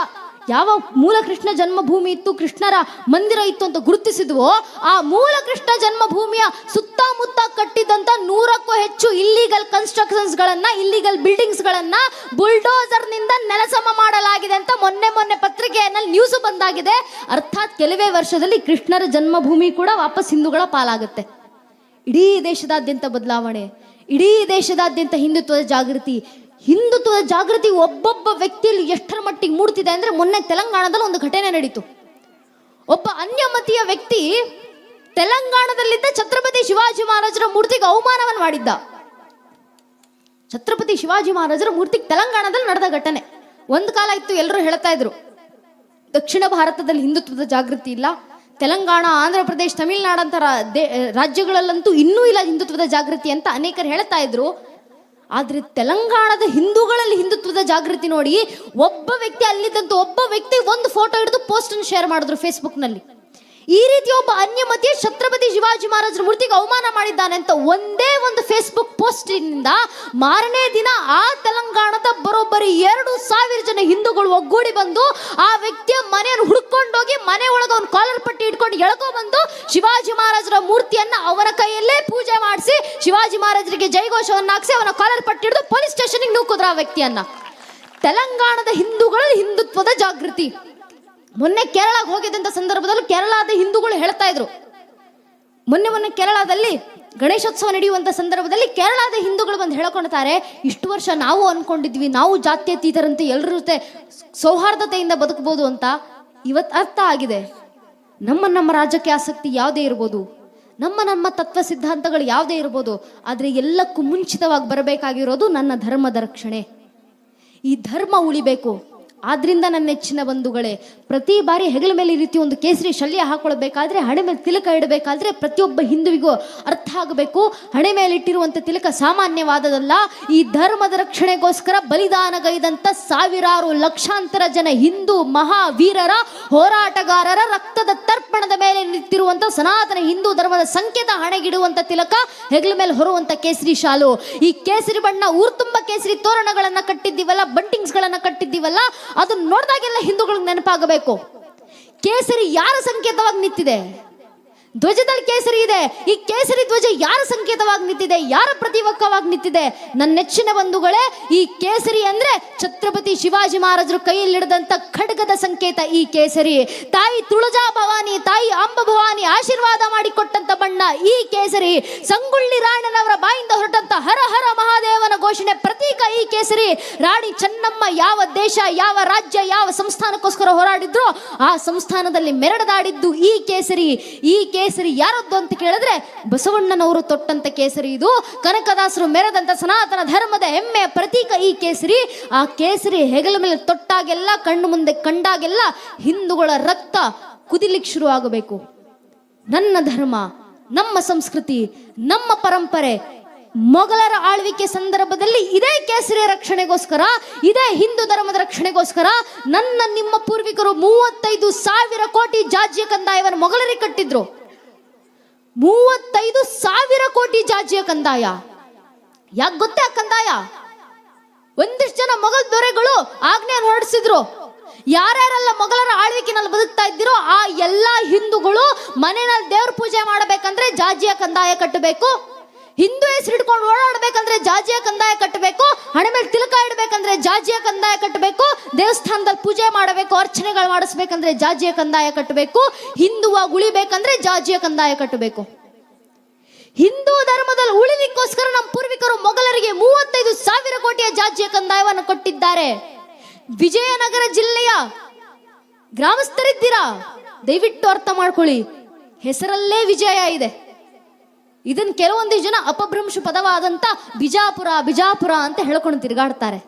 ಯಾವ ಮೂಲ ಕೃಷ್ಣ ಜನ್ಮಭೂಮಿ ಇತ್ತು, ಕೃಷ್ಣರ ಮಂದಿರ ಇತ್ತು ಅಂತ ಗುರುತಿಸಿದ್ವೋ, ಆ ಮೂಲ ಕೃಷ್ಣ ಜನ್ಮಭೂಮಿಯ ಸುತ್ತಮುತ್ತ ಕಟ್ಟಿದಂತ 100ಕ್ಕೂ ಹೆಚ್ಚು ಇಲ್ಲಿಗಲ್ ಕನ್ಸ್ಟ್ರಕ್ಷನ್ಸ್ ಗಳನ್ನ, ಇಲ್ಲಿಗಲ್ ಬಿಲ್ಡಿಂಗ್ಸ್ ಗಳನ್ನ ಬುಲ್ಡೋಸರ್ ನಿಂದ ನೆಲಸಮ ಮಾಡಲಾಗಿದೆ ಅಂತ ಮೊನ್ನೆ ಪತ್ರಿಕೆಯಲ್ಲಿ ನ್ಯೂಸ್ ಬಂದಾಗಿದೆ. ಅರ್ಥಾತ್ ಕೆಲವೇ ವರ್ಷದಲ್ಲಿ ಕೃಷ್ಣರ ಜನ್ಮಭೂಮಿ ಕೂಡ ವಾಪಸ್ ಹಿಂದೂಗಳ ಪಾಲಾಗುತ್ತೆ. ಇಡೀ ದೇಶದಾದ್ಯಂತ ಬದಲಾವಣೆ, ಇಡೀ ದೇಶದಾದ್ಯಂತ ಹಿಂದುತ್ವದ ಜಾಗೃತಿ ಒಬ್ಬೊಬ್ಬ ವ್ಯಕ್ತಿಯಲ್ಲಿ ಎಷ್ಟರ ಮಟ್ಟಿಗೆ ಮೂಡ್ತಿದೆ ಅಂದ್ರೆ, ಮೊನ್ನೆ ತೆಲಂಗಾಣದಲ್ಲಿ ಒಂದು ಘಟನೆ ನಡೀತು. ಒಬ್ಬ ಅನ್ಯಮತೀಯ ವ್ಯಕ್ತಿ ತೆಲಂಗಾಣದಲ್ಲಿದ್ದ ಛತ್ರಪತಿ ಶಿವಾಜಿ ಮಹಾರಾಜರ ಮೂರ್ತಿಗೆ ಅವಮಾನವನ್ನು ಮಾಡಿದ್ದ. ಛತ್ರಪತಿ ಶಿವಾಜಿ ಮಹಾರಾಜರ ಮೂರ್ತಿಗೆ ತೆಲಂಗಾಣದಲ್ಲಿ ನಡೆದ ಘಟನೆ. ಒಂದು ಕಾಲ ಇತ್ತು, ಎಲ್ಲರೂ ಹೇಳ್ತಾ ಇದ್ರು ದಕ್ಷಿಣ ಭಾರತದಲ್ಲಿ ಹಿಂದುತ್ವದ ಜಾಗೃತಿ ಇಲ್ಲ, ತೆಲಂಗಾಣ, ಆಂಧ್ರ ಪ್ರದೇಶ, ತಮಿಳುನಾಡು ಅಂತ ರಾಜ್ಯಗಳಲ್ಲಂತೂ ಇನ್ನೂ ಇಲ್ಲ ಹಿಂದುತ್ವದ ಜಾಗೃತಿ ಅಂತ ಅನೇಕರು ಹೇಳ್ತಾ ಇದ್ರು. ಆದ್ರೆ ತೆಲಂಗಾಣದ ಹಿಂದೂಗಳಲ್ಲಿ ಹಿಂದುತ್ವದ ಜಾಗೃತಿ ನೋಡಿ, ಒಬ್ಬ ವ್ಯಕ್ತಿ, ಅಲ್ಲಿದ್ದಂತ ಒಬ್ಬ ವ್ಯಕ್ತಿ ಒಂದು ಫೋಟೋ ಹಿಡಿದು ಪೋಸ್ಟ್ ಅನ್ನು ಶೇರ್ ಮಾಡಿದ್ರು ಫೇಸ್ಬುಕ್ ನಲ್ಲಿ. ಈ ರೀತಿ ಒಬ್ಬ ಅನ್ಯಮತಿ ಛತ್ರಪತಿ ಶಿವಾಜಿ ಮಹಾರಾಜರ ಮೂರ್ತಿಗೆ ಅವಮಾನ ಮಾಡಿದ್ದಾನೆ ಅಂತ ಒಂದೇ ಒಂದು ಫೇಸ್ಬುಕ್ ಪೋಸ್ಟ್ ನಿಂದ ಮಾರನೇ ದಿನ ಆ ತೆಲಂಗಾಣದ ಬರೋಬ್ಬರಿ 2,000 ಜನ ಹಿಂದೂಗಳು ಒಗ್ಗೂಡಿ ಬಂದು ಆ ವ್ಯಕ್ತಿಯ ಮನೆಯನ್ನು ಹುಡ್ಕೊಂಡೋಗಿ ಮನೆ ಒಳಗೆ ಅವನ ಕಾಲರ್ ಪಟ್ಟಿ ಇಟ್ಕೊಂಡು ಎಳ್ಕೊ ಬಂದು ಶಿವಾಜಿ ಮಹಾರಾಜರ ಮೂರ್ತಿಯನ್ನ ಅವನ ಕೈಯಲ್ಲೇ ಪೂಜೆ ಮಾಡಿಸಿ ಶಿವಾಜಿ ಮಹಾರಾಜರಿಗೆ ಜೈಘೋಷವನ್ನು ಹಾಕಿಸಿ ಅವನ ಕಾಲರ್ ಪಟ್ಟಿ ಹಿಡಿದು ಪೊಲೀಸ್ ಸ್ಟೇಷನ್ಗೆ ನೂಕಿದ್ರ ಆ ವ್ಯಕ್ತಿಯನ್ನ. ತೆಲಂಗಾಣದ ಹಿಂದೂಗಳಲ್ಲಿ ಹಿಂದುತ್ವದ ಜಾಗೃತಿ. ಮೊನ್ನೆ ಕೇರಳಕ್ಕೆ ಹೋಗಿದ್ದಂತ ಸಂದರ್ಭದಲ್ಲೂ ಕೇರಳದ ಹಿಂದೂಗಳು ಹೇಳ್ತಾ ಇದ್ರು, ಮೊನ್ನೆ ಕೇರಳದಲ್ಲಿ ಗಣೇಶೋತ್ಸವ ನಡೆಯುವಂತ ಸಂದರ್ಭದಲ್ಲಿ ಕೇರಳದ ಹಿಂದೂಗಳು ಬಂದು ಹೇಳ್ಕೊಳ್ತಾರೆ, ಇಷ್ಟು ವರ್ಷ ನಾವು ಅನ್ಕೊಂಡಿದ್ವಿ ನಾವು ಜಾತ್ಯತೀತರಂತೆ ಎಲ್ಲರ ಜೊತೆ ಸೌಹಾರ್ದತೆಯಿಂದ ಬದುಕಬಹುದು ಅಂತ. ಇವತ್ತು ಅರ್ಥ ಆಗಿದೆ, ನಮ್ಮ ರಾಜ್ಯಕ್ಕೆ ಆಸಕ್ತಿ ಯಾವುದೇ ಇರ್ಬೋದು, ನಮ್ಮ ತತ್ವ ಸಿದ್ಧಾಂತಗಳು ಯಾವುದೇ ಇರ್ಬೋದು, ಆದರೆ ಎಲ್ಲಕ್ಕೂ ಮುಂಚಿತವಾಗಿ ಬರಬೇಕಾಗಿರೋದು ನನ್ನ ಧರ್ಮದ ರಕ್ಷಣೆ. ಈ ಧರ್ಮ ಉಳಿಬೇಕು. ಆದ್ರಿಂದ ನನ್ನ ನೆಚ್ಚಿನ ಬಂಧುಗಳೇ, ಪ್ರತಿ ಬಾರಿ ಹೆಗಲ ಮೇಲೆ ಈ ರೀತಿ ಒಂದು ಕೇಸರಿ ಶಲ್ಯ ಹಾಕೊಳ್ಬೇಕಾದ್ರೆ, ಹಣೆ ಮೇಲೆ ತಿಲಕ ಇಡಬೇಕಾದ್ರೆ ಪ್ರತಿಯೊಬ್ಬ ಹಿಂದುವಿಗೂ ಅರ್ಥ ಆಗಬೇಕು, ಹಣೆ ಮೇಲೆ ಇಟ್ಟಿರುವಂತ ತಿಲಕ ಸಾಮಾನ್ಯವಾದದಲ್ಲ. ಈ ಧರ್ಮದ ರಕ್ಷಣೆಗೋಸ್ಕರ ಬಲಿದಾನಗೈದಂತ ಸಾವಿರಾರು ಲಕ್ಷಾಂತರ ಜನ ಹಿಂದೂ ಮಹಾವೀರರ ಹೋರಾಟಗಾರರ ರಕ್ತದ ತರ್ಪಣದ ಮೇಲೆ ನಿಂತಿರುವಂತ ಸನಾತನ ಹಿಂದೂ ಧರ್ಮದ ಸಂಕೇತ ಹಣೆಗಿಡುವಂತ ತಿಲಕ, ಹೆಗಲ ಮೇಲೆ ಹೊರುವಂತ ಕೇಸರಿ ಶಾಲು. ಈ ಕೇಸರಿ ಬಣ್ಣ ಊರು ತುಂಬ ಕೇಸರಿ ತೋರಣಗಳನ್ನ ಕಟ್ಟಿದ್ದೀವಲ್ಲ, ಬಂಟಿಂಗ್ಸ್ ಗಳನ್ನ ಕಟ್ಟಿದ್ದೀವಲ್ಲ, ಅದನ್ನ ನೋಡಿದಾಗೆಲ್ಲ ಹಿಂದೂಗಳಿಗೆ ನೆನಪಾಗಬೇಕು. ಕೇಸರಿ ಯಾರ ಸಂಕೇತವಾಗಿ ನಿಂತಿದೆ? ಧ್ವಜದಲ್ಲಿ ಕೇಸರಿ ಇದೆ. ಈ ಕೇಸರಿ ಧ್ವಜ ಯಾರ ಸಂಕೇತವಾಗಿ ನಿಂತಿದೆ? ಯಾರ ಪ್ರತಿವಕ್ಕವಾಗಿ ನಿಂತಿದೆ? ನನ್ನ ನೆಚ್ಚಿನ ಬಂಧುಗಳೇ, ಈ ಕೇಸರಿ ಅಂದ್ರೆ ಛತ್ರಪತಿ ಶಿವಾಜಿ ಮಹಾರಾಜರು ಕೈಯಲ್ಲಿಡಿದಂತ ಖಡ್ಗದ ಸಂಕೇತ ಈ ಕೇಸರಿ. ತಾಯಿ ತುಳಜಾ ಭವಾನಿ, ತಾಯಿ ಅಂಬ ಭವಾನಿ ಆಶೀರ್ವಾದ ಮಾಡಿಕೊಟ್ಟಂತ ಬಣ್ಣ ಈ ಕೇಸರಿ. ಸಂಗೊಳ್ಳಿ ರಾಯಣ್ಣನವರ ಬಾಯಿಂದ ಹೊರಟಂತ ಹರ ಹರ ಮಹಾದೇವನ ಘೋಷಣೆ ಪ್ರತೀಕ ಈ ಕೇಸರಿ. ರಾಣಿ ಚೆನ್ನಮ್ಮ ಯಾವ ದೇಶ, ಯಾವ ರಾಜ್ಯ, ಯಾವ ಸಂಸ್ಥಾನಕ್ಕೋಸ್ಕರ ಹೋರಾಡಿದ್ರು ಆ ಸಂಸ್ಥಾನದಲ್ಲಿ ಮೆರಡದಾಡಿದ್ದು ಈ ಕೇಸರಿ. ಈ ಕೇಸರಿ ಯಾರದ್ದು ಅಂತ ಕೇಳಿದ್ರೆ ಬಸವಣ್ಣನವರು ತೊಟ್ಟಂತ ಕೇಸರಿ ಇದು. ಕನಕದಾಸರು ಮೆರೆದಂತ ಸನಾತನ ಧರ್ಮದ ಹೆಮ್ಮೆಯ ಪ್ರತೀಕ ಈ ಕೇಸರಿ. ಆ ಕೇಸರಿ ಹೆಗಲ ಮೇಲೆ ತೊಟ್ಟಾಗೆಲ್ಲ, ಕಣ್ಣು ಮುಂದೆ ಕಂಡಾಗೆಲ್ಲ ಹಿಂದೂಗಳ ರಕ್ತ ಕುದಿಲಿಕ್ಕೆ ಶುರು ಆಗಬೇಕು. ನನ್ನ ಧರ್ಮ, ನಮ್ಮ ಸಂಸ್ಕೃತಿ, ನಮ್ಮ ಪರಂಪರೆ, ಮೊಘಲರ ಆಳ್ವಿಕೆ ಸಂದರ್ಭದಲ್ಲಿ ಇದೇ ಕೇಸರಿಯ ರಕ್ಷಣೆಗೋಸ್ಕರ, ಇದೇ ಹಿಂದೂ ಧರ್ಮದ ರಕ್ಷಣೆಗೋಸ್ಕರ ನನ್ನ ನಿಮ್ಮ ಪೂರ್ವಿಕರು 35,000 ಕೋಟಿ ಜಾಜ್ಯ ಕಂದಾಯವನ್ನು ಮೊಘಲರಿಗೆ ಕಟ್ಟಿದ್ರು. 35,000 ಕೋಟಿ ಜಾಜ್ಯ ಕಂದಾಯ. ಯಾಕೆ ಗೊತ್ತೇ ಆ ಕಂದಾಯ? ಒಂದಿಷ್ಟು ಜನ ಮೊಘಲ್ ದೊರೆಗಳು ಆಜ್ಞೆಯನ್ನು ಹೊರಡಿಸಿದ್ರು. ಯಾರ್ಯಾರೆಲ್ಲ ಮೊಘಲರ ಆಳ್ವಿಕೆನಲ್ಲಿ ಬದುಕ್ತಾ ಇದ್ದೀರೋ ಆ ಎಲ್ಲಾ ಹಿಂದೂಗಳು ಮನೆಯಲ್ಲಿ ದೇವ್ರ ಪೂಜೆ ಮಾಡಬೇಕಂದ್ರೆ ಜಾಜಿಯ ಕಂದಾಯ ಕಟ್ಟಬೇಕು. ಹಿಂದೂ ಹೆಸರು ಹಿಡ್ಕೊಂಡು ಓಡಾಡ್ಬೇಕಂದ್ರೆ ಜಾಜಿಯ ಕಂದಾಯ ಕಟ್ಟಬೇಕು. ಹಣೆ ಮೇಲೆ ತಿಲಕ ಇಡಬೇಕಂದ್ರೆ ಜಾಜಿಯ ಕಂದಾಯ ಕಟ್ಟಬೇಕು. ದೇವಸ್ಥಾನದಲ್ಲಿ ಪೂಜೆ ಮಾಡಬೇಕು, ಅರ್ಚನೆಗಳು ಮಾಡಿಸ್ಬೇಕಂದ್ರೆ ಜಾಜಿಯ ಕಂದಾಯ ಕಟ್ಟಬೇಕು. ಹಿಂದುವಾಗಿ ಉಳಿಬೇಕಂದ್ರೆ ಜಾಜಿಯ ಕಂದಾಯ ಕಟ್ಟಬೇಕು. ಹಿಂದೂ ಧರ್ಮದಲ್ಲಿ ಉಳಿಲಿಕ್ಕೋಸ್ಕರ ನಮ್ಮ ಪೂರ್ವಿಕರು ಮೊಘಲರಿಗೆ 35,000 ಕೋಟಿಯ ಜಾಜಿಯ ಕಂದಾಯವನ್ನು ಕೊಟ್ಟಿದ್ದಾರೆ. ವಿಜಯನಗರ ಜಿಲ್ಲೆಯ ಗ್ರಾಮಸ್ಥರಿದ್ದೀರಾ, ದಯವಿಟ್ಟು ಅರ್ಥ ಮಾಡ್ಕೊಳ್ಳಿ, ಹೆಸರಲ್ಲೇ ವಿಜಯ ಇದೆ. ಇದನ್ನ ಕೆಲವೊಂದಿಷ್ಟು ಜನ ಅಪಭ್ರಂಶ ಪದವಾದಂತ ಬಿಜಾಪುರ ಅಂತ ಹೇಳ್ಕೊಂಡು ತಿರುಗಾಡ್ತಾರೆ.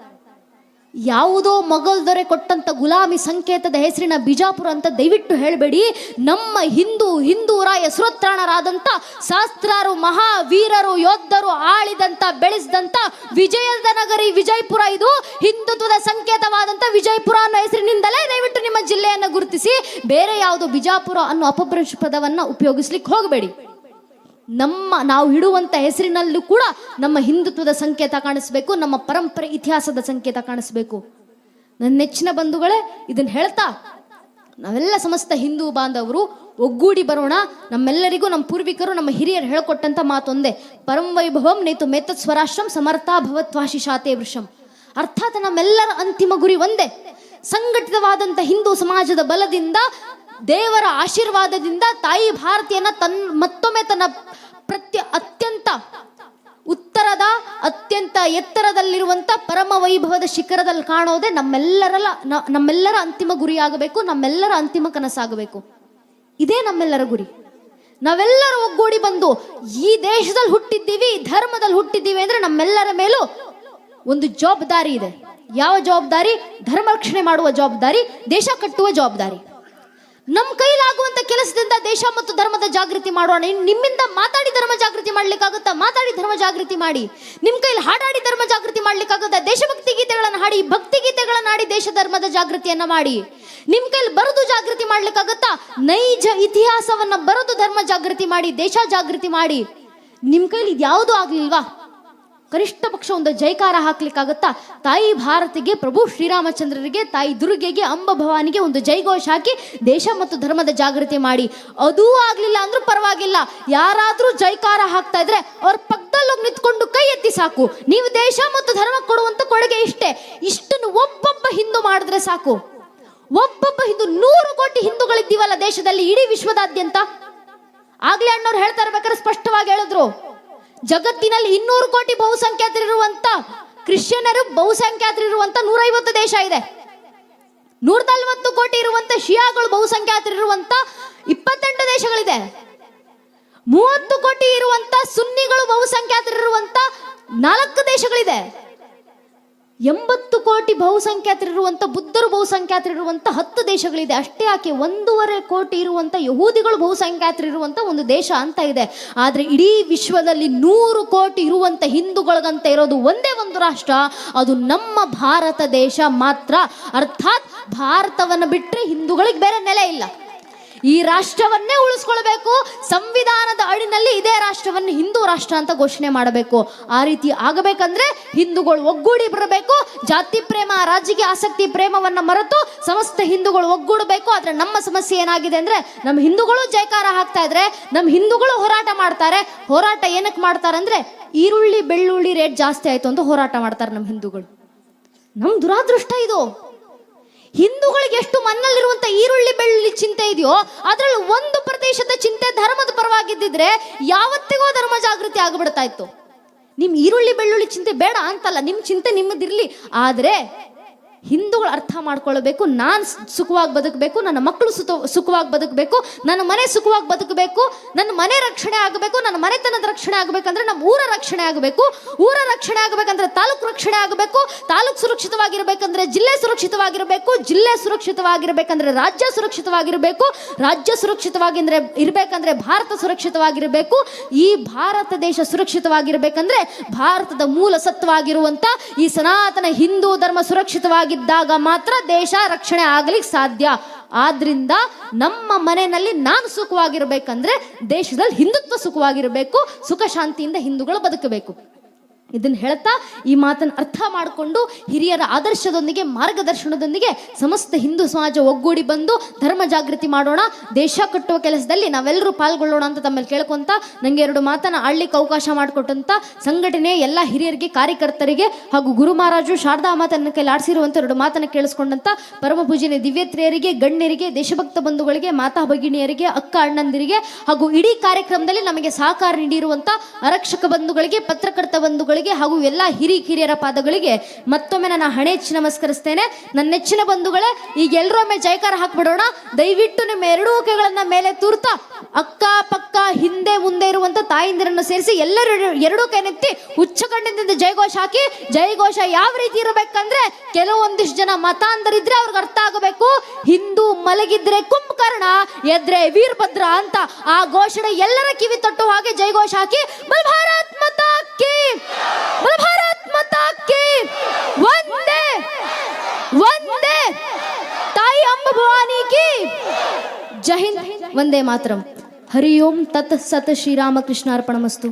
ಯಾವುದೋ ಮೊಘಲ್ ದೊರೆ ಕೊಟ್ಟಂತ ಗುಲಾಮಿ ಸಂಕೇತದ ಹೆಸರಿನ ಬಿಜಾಪುರ ಅಂತ ದಯವಿಟ್ಟು ಹೇಳಬೇಡಿ. ನಮ್ಮ ಹಿಂದೂರ ಹೆಸರೋತ್ರಾಣರಾದಂತ ಶಾಸ್ತ್ರಾರು, ಮಹಾವೀರರು, ಯೋಧರು ಆಳಿದಂತ ಬೆಳೆಸಿದಂತ ವಿಜಯದ ನಗರಿ ವಿಜಯಪುರ. ಇದು ಹಿಂದುತ್ವದ ಸಂಕೇತವಾದಂತ ವಿಜಯಪುರ ಅನ್ನೋ ಹೆಸರಿನಿಂದಲೇ ದಯವಿಟ್ಟು ನಿಮ್ಮ ಜಿಲ್ಲೆಯನ್ನು ಗುರುತಿಸಿ. ಬೇರೆ ಯಾವುದು ಬಿಜಾಪುರ ಅನ್ನೋ ಅಪಭ್ರಂಶ ಪದವನ್ನ ಉಪಯೋಗಿಸ್ಲಿಕ್ಕೆ ಹೋಗಬೇಡಿ. ನಾವು ಇಡುವಂತ ಹೆಸರಿನಲ್ಲೂ ಕೂಡ ನಮ್ಮ ಹಿಂದುತ್ವದ ಸಂಕೇತ ಕಾಣಿಸ್ಬೇಕು, ನಮ್ಮ ಪರಂಪರೆ ಇತಿಹಾಸದ ಸಂಕೇತ ಕಾಣಿಸ್ಬೇಕು. ನನ್ನ ನೆಚ್ಚಿನ ಬಂಧುಗಳೇ, ಇದನ್ನ ಹೇಳ್ತಾ ನಾವೆಲ್ಲ ಸಮಸ್ತ ಹಿಂದೂ ಬಾಂಧವರು ಒಗ್ಗೂಡಿ ಬರೋಣ. ನಮ್ಮೆಲ್ಲರಿಗೂ ನಮ್ಮ ಪೂರ್ವಿಕರು ನಮ್ಮ ಹಿರಿಯರು ಹೇಳ್ಕೊಟ್ಟಂತ ಮಾತೊಂದೇ, ಪರಂ ವೈಭವಂ ನೇತು ಮೇತತ್ ಸ್ವರಾಷ್ಟ್ರಂ ಸಮರ್ಥಾ ಭವತ್ವಾಶಿ ಶಾತೆ ವೃಷಂ. ಅರ್ಥಾತ್ ನಮ್ಮೆಲ್ಲರ ಅಂತಿಮ ಗುರಿ ಒಂದೇ, ಸಂಘಟಿತವಾದಂಥ ಹಿಂದೂ ಸಮಾಜದ ಬಲದಿಂದ, ದೇವರ ಆಶೀರ್ವಾದದಿಂದ ತಾಯಿ ಭಾರತಿಯನ್ನ ಮತ್ತೊಮ್ಮೆ ತನ್ನ ಅತ್ಯಂತ ಉತ್ತರದ ಅತ್ಯಂತ ಎತ್ತರದಲ್ಲಿರುವಂಥ ಪರಮ ವೈಭವದ ಶಿಖರದಲ್ಲಿ ಕಾಣೋದೇ ನಮ್ಮೆಲ್ಲರ ಅಂತಿಮ ಗುರಿಯಾಗಬೇಕು, ನಮ್ಮೆಲ್ಲರ ಅಂತಿಮ ಕನಸಾಗಬೇಕು. ಇದೇ ನಮ್ಮೆಲ್ಲರ ಗುರಿ. ನಾವೆಲ್ಲರೂ ಒಗ್ಗೂಡಿ ಬಂದು ಈ ದೇಶದಲ್ಲಿ ಹುಟ್ಟಿದ್ದೀವಿ, ಈ ಧರ್ಮದಲ್ಲಿ ಹುಟ್ಟಿದ್ದೀವಿ ಅಂದ್ರೆ ನಮ್ಮೆಲ್ಲರ ಮೇಲೂ ಒಂದು ಜವಾಬ್ದಾರಿ ಇದೆ. ಯಾವ ಜವಾಬ್ದಾರಿ? ಧರ್ಮ ರಕ್ಷಣೆ ಮಾಡುವ ಜವಾಬ್ದಾರಿ, ದೇಶ ಕಟ್ಟುವ ಜವಾಬ್ದಾರಿ. ನಮ್ಮ ಕೈಲಾಗುವಂತ ಕೆಲಸದಿಂದ ದೇಶ ಮತ್ತು ಧರ್ಮದ ಜಾಗೃತಿ ಮಾಡೋಣ. ನಿಮ್ಮಿಂದ ಮಾತಾಡಿ ಧರ್ಮ ಜಾಗೃತಿ ಮಾಡ್ಲಿಕ್ಕಾಗುತ್ತಾ? ಮಾತಾಡಿ ಧರ್ಮ ಜಾಗೃತಿ ಮಾಡಿ. ನಿಮ್ಮ ಕೈಲಿ ಹಾಡಾಡಿ ಧರ್ಮ ಜಾಗೃತಿ ಮಾಡ್ಲಿಕ್ಕಾಗುತ್ತಾ? ದೇಶಭಕ್ತಿ ಗೀತೆಗಳನ್ನು ಹಾಡಿ, ಭಕ್ತಿ ಗೀತೆಗಳನ್ನು ಹಾಡಿ ದೇಶ ಧರ್ಮದ ಜಾಗೃತಿಯನ್ನ ಮಾಡಿ. ನಿಮ್ ಕೈಲಿ ಬರೆದು ಜಾಗೃತಿ ಮಾಡ್ಲಿಕ್ಕಾಗುತ್ತಾ? ನೈಜ ಇತಿಹಾಸವನ್ನ ಬರೆದು ಧರ್ಮ ಜಾಗೃತಿ ಮಾಡಿ, ದೇಶ ಜಾಗೃತಿ ಮಾಡಿ. ನಿಮ್ ಕೈಲಿ ಇದ್ಯಾವುದೂ ಆಗ್ಲಿಲ್ವಾ? ಕನಿಷ್ಠ ಪಕ್ಷ ಒಂದು ಜೈಕಾರ ಹಾಕ್ಲಿಕ್ಕಾಗತ್ತಾ? ತಾಯಿ ಭಾರತಿಗೆ, ಪ್ರಭು ಶ್ರೀರಾಮಚಂದ್ರರಿಗೆ, ತಾಯಿ ದುರ್ಗೆಗೆ, ಅಂಬ ಭವಾನಿಗೆ ಒಂದು ಜೈಘೋಷ ಹಾಕಿ ದೇಶ ಮತ್ತು ಧರ್ಮದ ಜಾಗೃತಿ ಮಾಡಿ. ಅದೂ ಆಗ್ಲಿಲ್ಲ ಅಂದ್ರೂ ಪರವಾಗಿಲ್ಲ, ಯಾರಾದ್ರೂ ಜೈಕಾರ ಹಾಕ್ತಾ ಇದ್ರೆ ಅವ್ರ ಪಕ್ಕದಲ್ಲಿ ಹೋಗಿ ನಿಂತ್ಕೊಂಡು ಕೈ ಎತ್ತಿ ಸಾಕು. ನೀವು ದೇಶ ಮತ್ತು ಧರ್ಮ ಕೊಡುವಂತ ಕೊಡುಗೆ ಇಷ್ಟೇ. ಇಷ್ಟನ್ನು ಒಬ್ಬೊಬ್ಬ ಹಿಂದೂ ಮಾಡಿದ್ರೆ ಸಾಕು. ಒಬ್ಬೊಬ್ಬ ಹಿಂದೂ, 100 ಕೋಟಿ ಹಿಂದೂಗಳಿದ್ದೀವಲ್ಲ ದೇಶದಲ್ಲಿ, ಇಡೀ ವಿಶ್ವದಾದ್ಯಂತ. ಆಗ್ಲೇ ಅಣ್ಣವ್ರು ಹೇಳ್ತಾ ಇರ್ಬೇಕಾದ್ರೆ ಸ್ಪಷ್ಟವಾಗಿ ಹೇಳಿದ್ರು, ಜಗತ್ತಿನಲ್ಲಿ 200 ಕೋಟಿ ಬಹುಸಂಖ್ಯಾತರಿರುವಂತ ಕ್ರಿಶ್ಚಿಯನರು ಬಹುಸಂಖ್ಯಾತರಿರುವಂತ 150 ದೇಶ ಇದೆ. 140 ಕೋಟಿ ಇರುವಂತ ಶಿಯಾಗಳು ಬಹುಸಂಖ್ಯಾತರಿರುವಂತ 28 ದೇಶಗಳಿದೆ. 30 ಕೋಟಿ ಇರುವಂತ ಸುನ್ನಿಗಳು ಬಹುಸಂಖ್ಯಾತರಿರುವಂತ 4 ದೇಶಗಳಿದೆ. 80 ಕೋಟಿ ಬಹುಸಂಖ್ಯಾತರಿರುವಂತ ಬುದ್ಧರು ಬಹುಸಂಖ್ಯಾತರಿರುವಂತ 10 ದೇಶಗಳಿದೆ. ಅಷ್ಟೇ ಯಾಕೆ, 1.5 ಕೋಟಿ ಇರುವಂತ ಯಹೂದಿಗಳು ಬಹುಸಂಖ್ಯಾತರಿರುವಂತ ಒಂದು ದೇಶ ಅಂತ ಇದೆ. ಆದ್ರೆ ಇಡೀ ವಿಶ್ವದಲ್ಲಿ 100 ಕೋಟಿ ಇರುವಂತ ಹಿಂದೂಗಳಿಗಂತ ಇರೋದು ಒಂದೇ ಒಂದು ರಾಷ್ಟ್ರ, ಅದು ನಮ್ಮ ಭಾರತ ದೇಶ ಮಾತ್ರ. ಅರ್ಥಾತ್ ಭಾರತವನ್ನು ಬಿಟ್ಟರೆ ಹಿಂದೂಗಳಿಗೆ ಬೇರೆ ನೆಲೆ ಇಲ್ಲ. ಈ ರಾಷ್ಟ್ರವನ್ನೇ ಉಳಿಸ್ಕೊಳ್ಬೇಕು. ಸಂವಿಧಾನದ ಅಡಿನಲ್ಲಿ ಇದೇ ರಾಷ್ಟ್ರವನ್ನು ಹಿಂದೂ ರಾಷ್ಟ್ರ ಅಂತ ಘೋಷಣೆ ಮಾಡಬೇಕು. ಆ ರೀತಿ ಆಗಬೇಕಂದ್ರೆ ಹಿಂದೂಗಳು ಒಗ್ಗೂಡಿ ಬರಬೇಕು. ಜಾತಿ ಪ್ರೇಮ, ರಾಜಕೀಯ ಆಸಕ್ತಿ ಪ್ರೇಮವನ್ನ ಮರೆತು ಸಮಸ್ತ ಹಿಂದೂಗಳು ಒಗ್ಗೂಡಬೇಕು. ಆದ್ರೆ ನಮ್ಮ ಸಮಸ್ಯೆ ಏನಾಗಿದೆ ಅಂದ್ರೆ, ನಮ್ಮ ಹಿಂದೂಗಳು ಜೈಕಾರ ಹಾಕ್ತಾ ಇದ್ರೆ, ನಮ್ಮ ಹಿಂದೂಗಳು ಹೋರಾಟ ಮಾಡ್ತಾರೆ. ಹೋರಾಟ ಏನಕ್ಕೆ ಮಾಡ್ತಾರೆ ಅಂದ್ರೆ, ಈರುಳ್ಳಿ ಬೆಳ್ಳುಳ್ಳಿ ರೇಟ್ ಜಾಸ್ತಿ ಆಯ್ತು ಅಂತ ಹೋರಾಟ ಮಾಡ್ತಾರೆ ನಮ್ಮ ಹಿಂದೂಗಳು. ನಮ್ ದುರಾದೃಷ್ಟ ಇದು. ಹಿಂದೂಗಳಿಗೆ ಎಷ್ಟು ಮನ್ನಲ್ಲಿರುವಂತ ಈರುಳ್ಳಿ ಬೆಳ್ಳುಳ್ಳಿ ಚಿಂತೆ ಇದೆಯೋ, ಅದರಲ್ಲಿ 1% ಚಿಂತೆ ಧರ್ಮದ ಪರವಾಗಿದ್ದಿದ್ರೆ ಯಾವತ್ತಿಗೋ ಧರ್ಮ ಜಾಗೃತಿ ಆಗಿಬಿಡ್ತಾ ಇತ್ತು. ನಿಮ್ ಈರುಳ್ಳಿ ಬೆಳ್ಳುಳ್ಳಿ ಚಿಂತೆ ಬೇಡ ಅಂತಲ್ಲ, ನಿಮ್ ಚಿಂತೆ ನಿಮ್ಮದಿರ್ಲಿ. ಆದ್ರೆ ಹಿಂದೂಗಳು ಅರ್ಥ ಮಾಡ್ಕೊಳ್ಬೇಕು, ನಾನು ಸುಖವಾಗಿ ಬದುಕಬೇಕು, ನನ್ನ ಮಕ್ಕಳು ಸುಖವಾಗಿ ಬದುಕಬೇಕು, ನನ್ನ ಮನೆ ಸುಖವಾಗಿ ಬದುಕಬೇಕು, ನನ್ನ ಮನೆ ರಕ್ಷಣೆ ಆಗಬೇಕು, ನನ್ನ ಮನೆತನದ ರಕ್ಷಣೆ ಆಗಬೇಕಂದ್ರೆ ನಮ್ಮ ಊರ ರಕ್ಷಣೆ ಆಗಬೇಕು, ಊರ ರಕ್ಷಣೆ ಆಗಬೇಕಂದ್ರೆ ತಾಲೂಕು ರಕ್ಷಣೆ ಆಗಬೇಕು, ತಾಲೂಕು ಸುರಕ್ಷಿತವಾಗಿರ್ಬೇಕಂದ್ರೆ ಜಿಲ್ಲೆ ಸುರಕ್ಷಿತವಾಗಿರಬೇಕು, ಜಿಲ್ಲೆ ಸುರಕ್ಷಿತವಾಗಿರ್ಬೇಕಂದ್ರೆ ರಾಜ್ಯ ಸುರಕ್ಷಿತವಾಗಿರಬೇಕು, ರಾಜ್ಯ ಸುರಕ್ಷಿತವಾಗಿ ಇರಬೇಕಂದ್ರೆ ಭಾರತ ಸುರಕ್ಷಿತವಾಗಿರಬೇಕು. ಈ ಭಾರತ ದೇಶ ಸುರಕ್ಷಿತವಾಗಿರ್ಬೇಕಂದ್ರೆ ಭಾರತದ ಮೂಲ ಸತ್ವವಾಗಿರುವಂತ ಈ ಸನಾತನ ಹಿಂದೂ ಧರ್ಮ ಸುರಕ್ಷಿತವಾಗಿ ಇದ್ದಾಗ ಮಾತ್ರ ದೇಶ ರಕ್ಷಣೆ ಆಗಲಿಕ್ಕೆ ಸಾಧ್ಯ. ಆದ್ರಿಂದ ನಮ್ಮ ಮನೆಯಲ್ಲಿ ನಾನು ಸುಖವಾಗಿರ್ಬೇಕಂದ್ರೆ ದೇಶದಲ್ಲಿ ಹಿಂದುತ್ವ ಸುಖವಾಗಿರಬೇಕು, ಸುಖ ಶಾಂತಿಯಿಂದ ಹಿಂದೂಗಳು ಬದುಕಬೇಕು. ಇದನ್ನು ಹೇಳ್ತಾ ಈ ಮಾತನ್ನು ಅರ್ಥ ಮಾಡಿಕೊಂಡು ಹಿರಿಯರ ಆದರ್ಶದೊಂದಿಗೆ ಮಾರ್ಗದರ್ಶನದೊಂದಿಗೆ ಸಮಸ್ತ ಹಿಂದೂ ಸಮಾಜ ಒಗ್ಗೂಡಿ ಬಂದು ಧರ್ಮ ಜಾಗೃತಿ ಮಾಡೋಣ, ದೇಶ ಕಟ್ಟುವ ಕೆಲಸದಲ್ಲಿ ನಾವೆಲ್ಲರೂ ಪಾಲ್ಗೊಳ್ಳೋಣ ಅಂತ ತಮ್ಮಲ್ಲಿ ಕೇಳ್ಕೊಂತ ನನಗೆ 2 ಮಾತನ್ನು ಆಡ್ಲಿಕ್ಕೆ ಅವಕಾಶ ಮಾಡಿಕೊಟ್ಟಂತ ಸಂಘಟನೆ ಎಲ್ಲ ಹಿರಿಯರಿಗೆ, ಕಾರ್ಯಕರ್ತರಿಗೆ ಹಾಗೂ ಗುರು ಮಹಾರಾಜರು ಶಾರದಾ ಮಾತನ್ನು ಕೈಲಿ ಆಡಿಸಿರುವಂಥ 2 ಮಾತನ್ನು ಕೇಳಿಸ್ಕೊಂಡಂತ ಪರಮ ಪೂಜನೆ ದಿವ್ಯತ್ರಿಯರಿಗೆ, ಗಣ್ಯರಿಗೆ, ದೇಶಭಕ್ತ ಬಂಧುಗಳಿಗೆ, ಮಾತಾ ಭಗಿನಿಯರಿಗೆ, ಅಕ್ಕ ಅಣ್ಣಂದಿರಿಗೆ ಹಾಗೂ ಇಡೀ ಕಾರ್ಯಕ್ರಮದಲ್ಲಿ ನಮಗೆ ಸಹಕಾರ ನೀಡಿರುವಂಥ ಆರಕ್ಷಕ ಬಂಧುಗಳಿಗೆ, ಪತ್ರಕರ್ತ ಬಂಧುಗಳಿಗೆ ಹಾಗೂ ಎಲ್ಲ ಹಿರಿಯರ ಪಾದಗಳಿಗೆ ಮತ್ತೊಮ್ಮೆ ನನ್ನ ಹಣೆಚ್ಚಿ ನಮಸ್ಕರಿಸ್ತೇನೆ. ನನ್ನ ನೆಚ್ಚಿನ ಬಂಧುಗಳೇ, ಈಗ ಎಲ್ಲರೊಮ್ಮೆ ಜೈಕಾರ ಹಾಕ್ಬಿಡೋಣ. ದಯವಿಟ್ಟು ನಿಮ್ಮ 2 ಕೈಗಳನ್ನ ಮೇಲೆ ತೂರ್ತಾ ಅಕ್ಕ ಪಕ್ಕ ಹಿಂದೆ ಮುಂದೆ ಇರುವಂತ ತಾಯಿಂದಿರನ್ನು ಸೇರಿಸಿ ಎಲ್ಲರೂ 2 ಕೈನೆತ್ತಿ ಉಚ್ಚಕಂಠದಿಂದ ಜಯಘೋಷ ಹಾಕಿ. ಜಯಘೋಷ ಯಾವ ರೀತಿ ಇರಬೇಕಂದ್ರೆ, ಕೆಲವೊಂದಿಷ್ಟು ಜನ ಮತಾಂಧರಿದ್ರೆ ಅವ್ರಿಗೆ ಅರ್ಥ ಆಗಬೇಕು, ಹಿಂದೂ ಮಲಗಿದ್ರೆ ಕುಂಭಕರ್ಣ, ಎದ್ರೆ ವೀರಭದ್ರ ಅಂತ ಆ ಘೋಷಣೆ ಎಲ್ಲರ ಕಿವಿ ತಟ್ಟುವ ಹಾಗೆ ಜಯಘೋಷ ಹಾಕಿ. ಬಲ್ ಭಾರತ್ ಮಾತಾ ಕಿ, ಬಲ್ ಭಾರತ್ ಮಾತಾ ಕಿ, ವಂದೇ ವಂದೇ, ತಾಯಿ ಅಂಬ ಭವಾನಿ ಕಿ ಜೈ ಹಿಂದ್, ವಂದೇ ಮಾತರಂ. ಹರಿ ಓಂ ತತ್ ಸತ್ ಶ್ರೀರಾಮಕೃಷ್ಣ ಅರ್ಪಣಮಸ್ತು.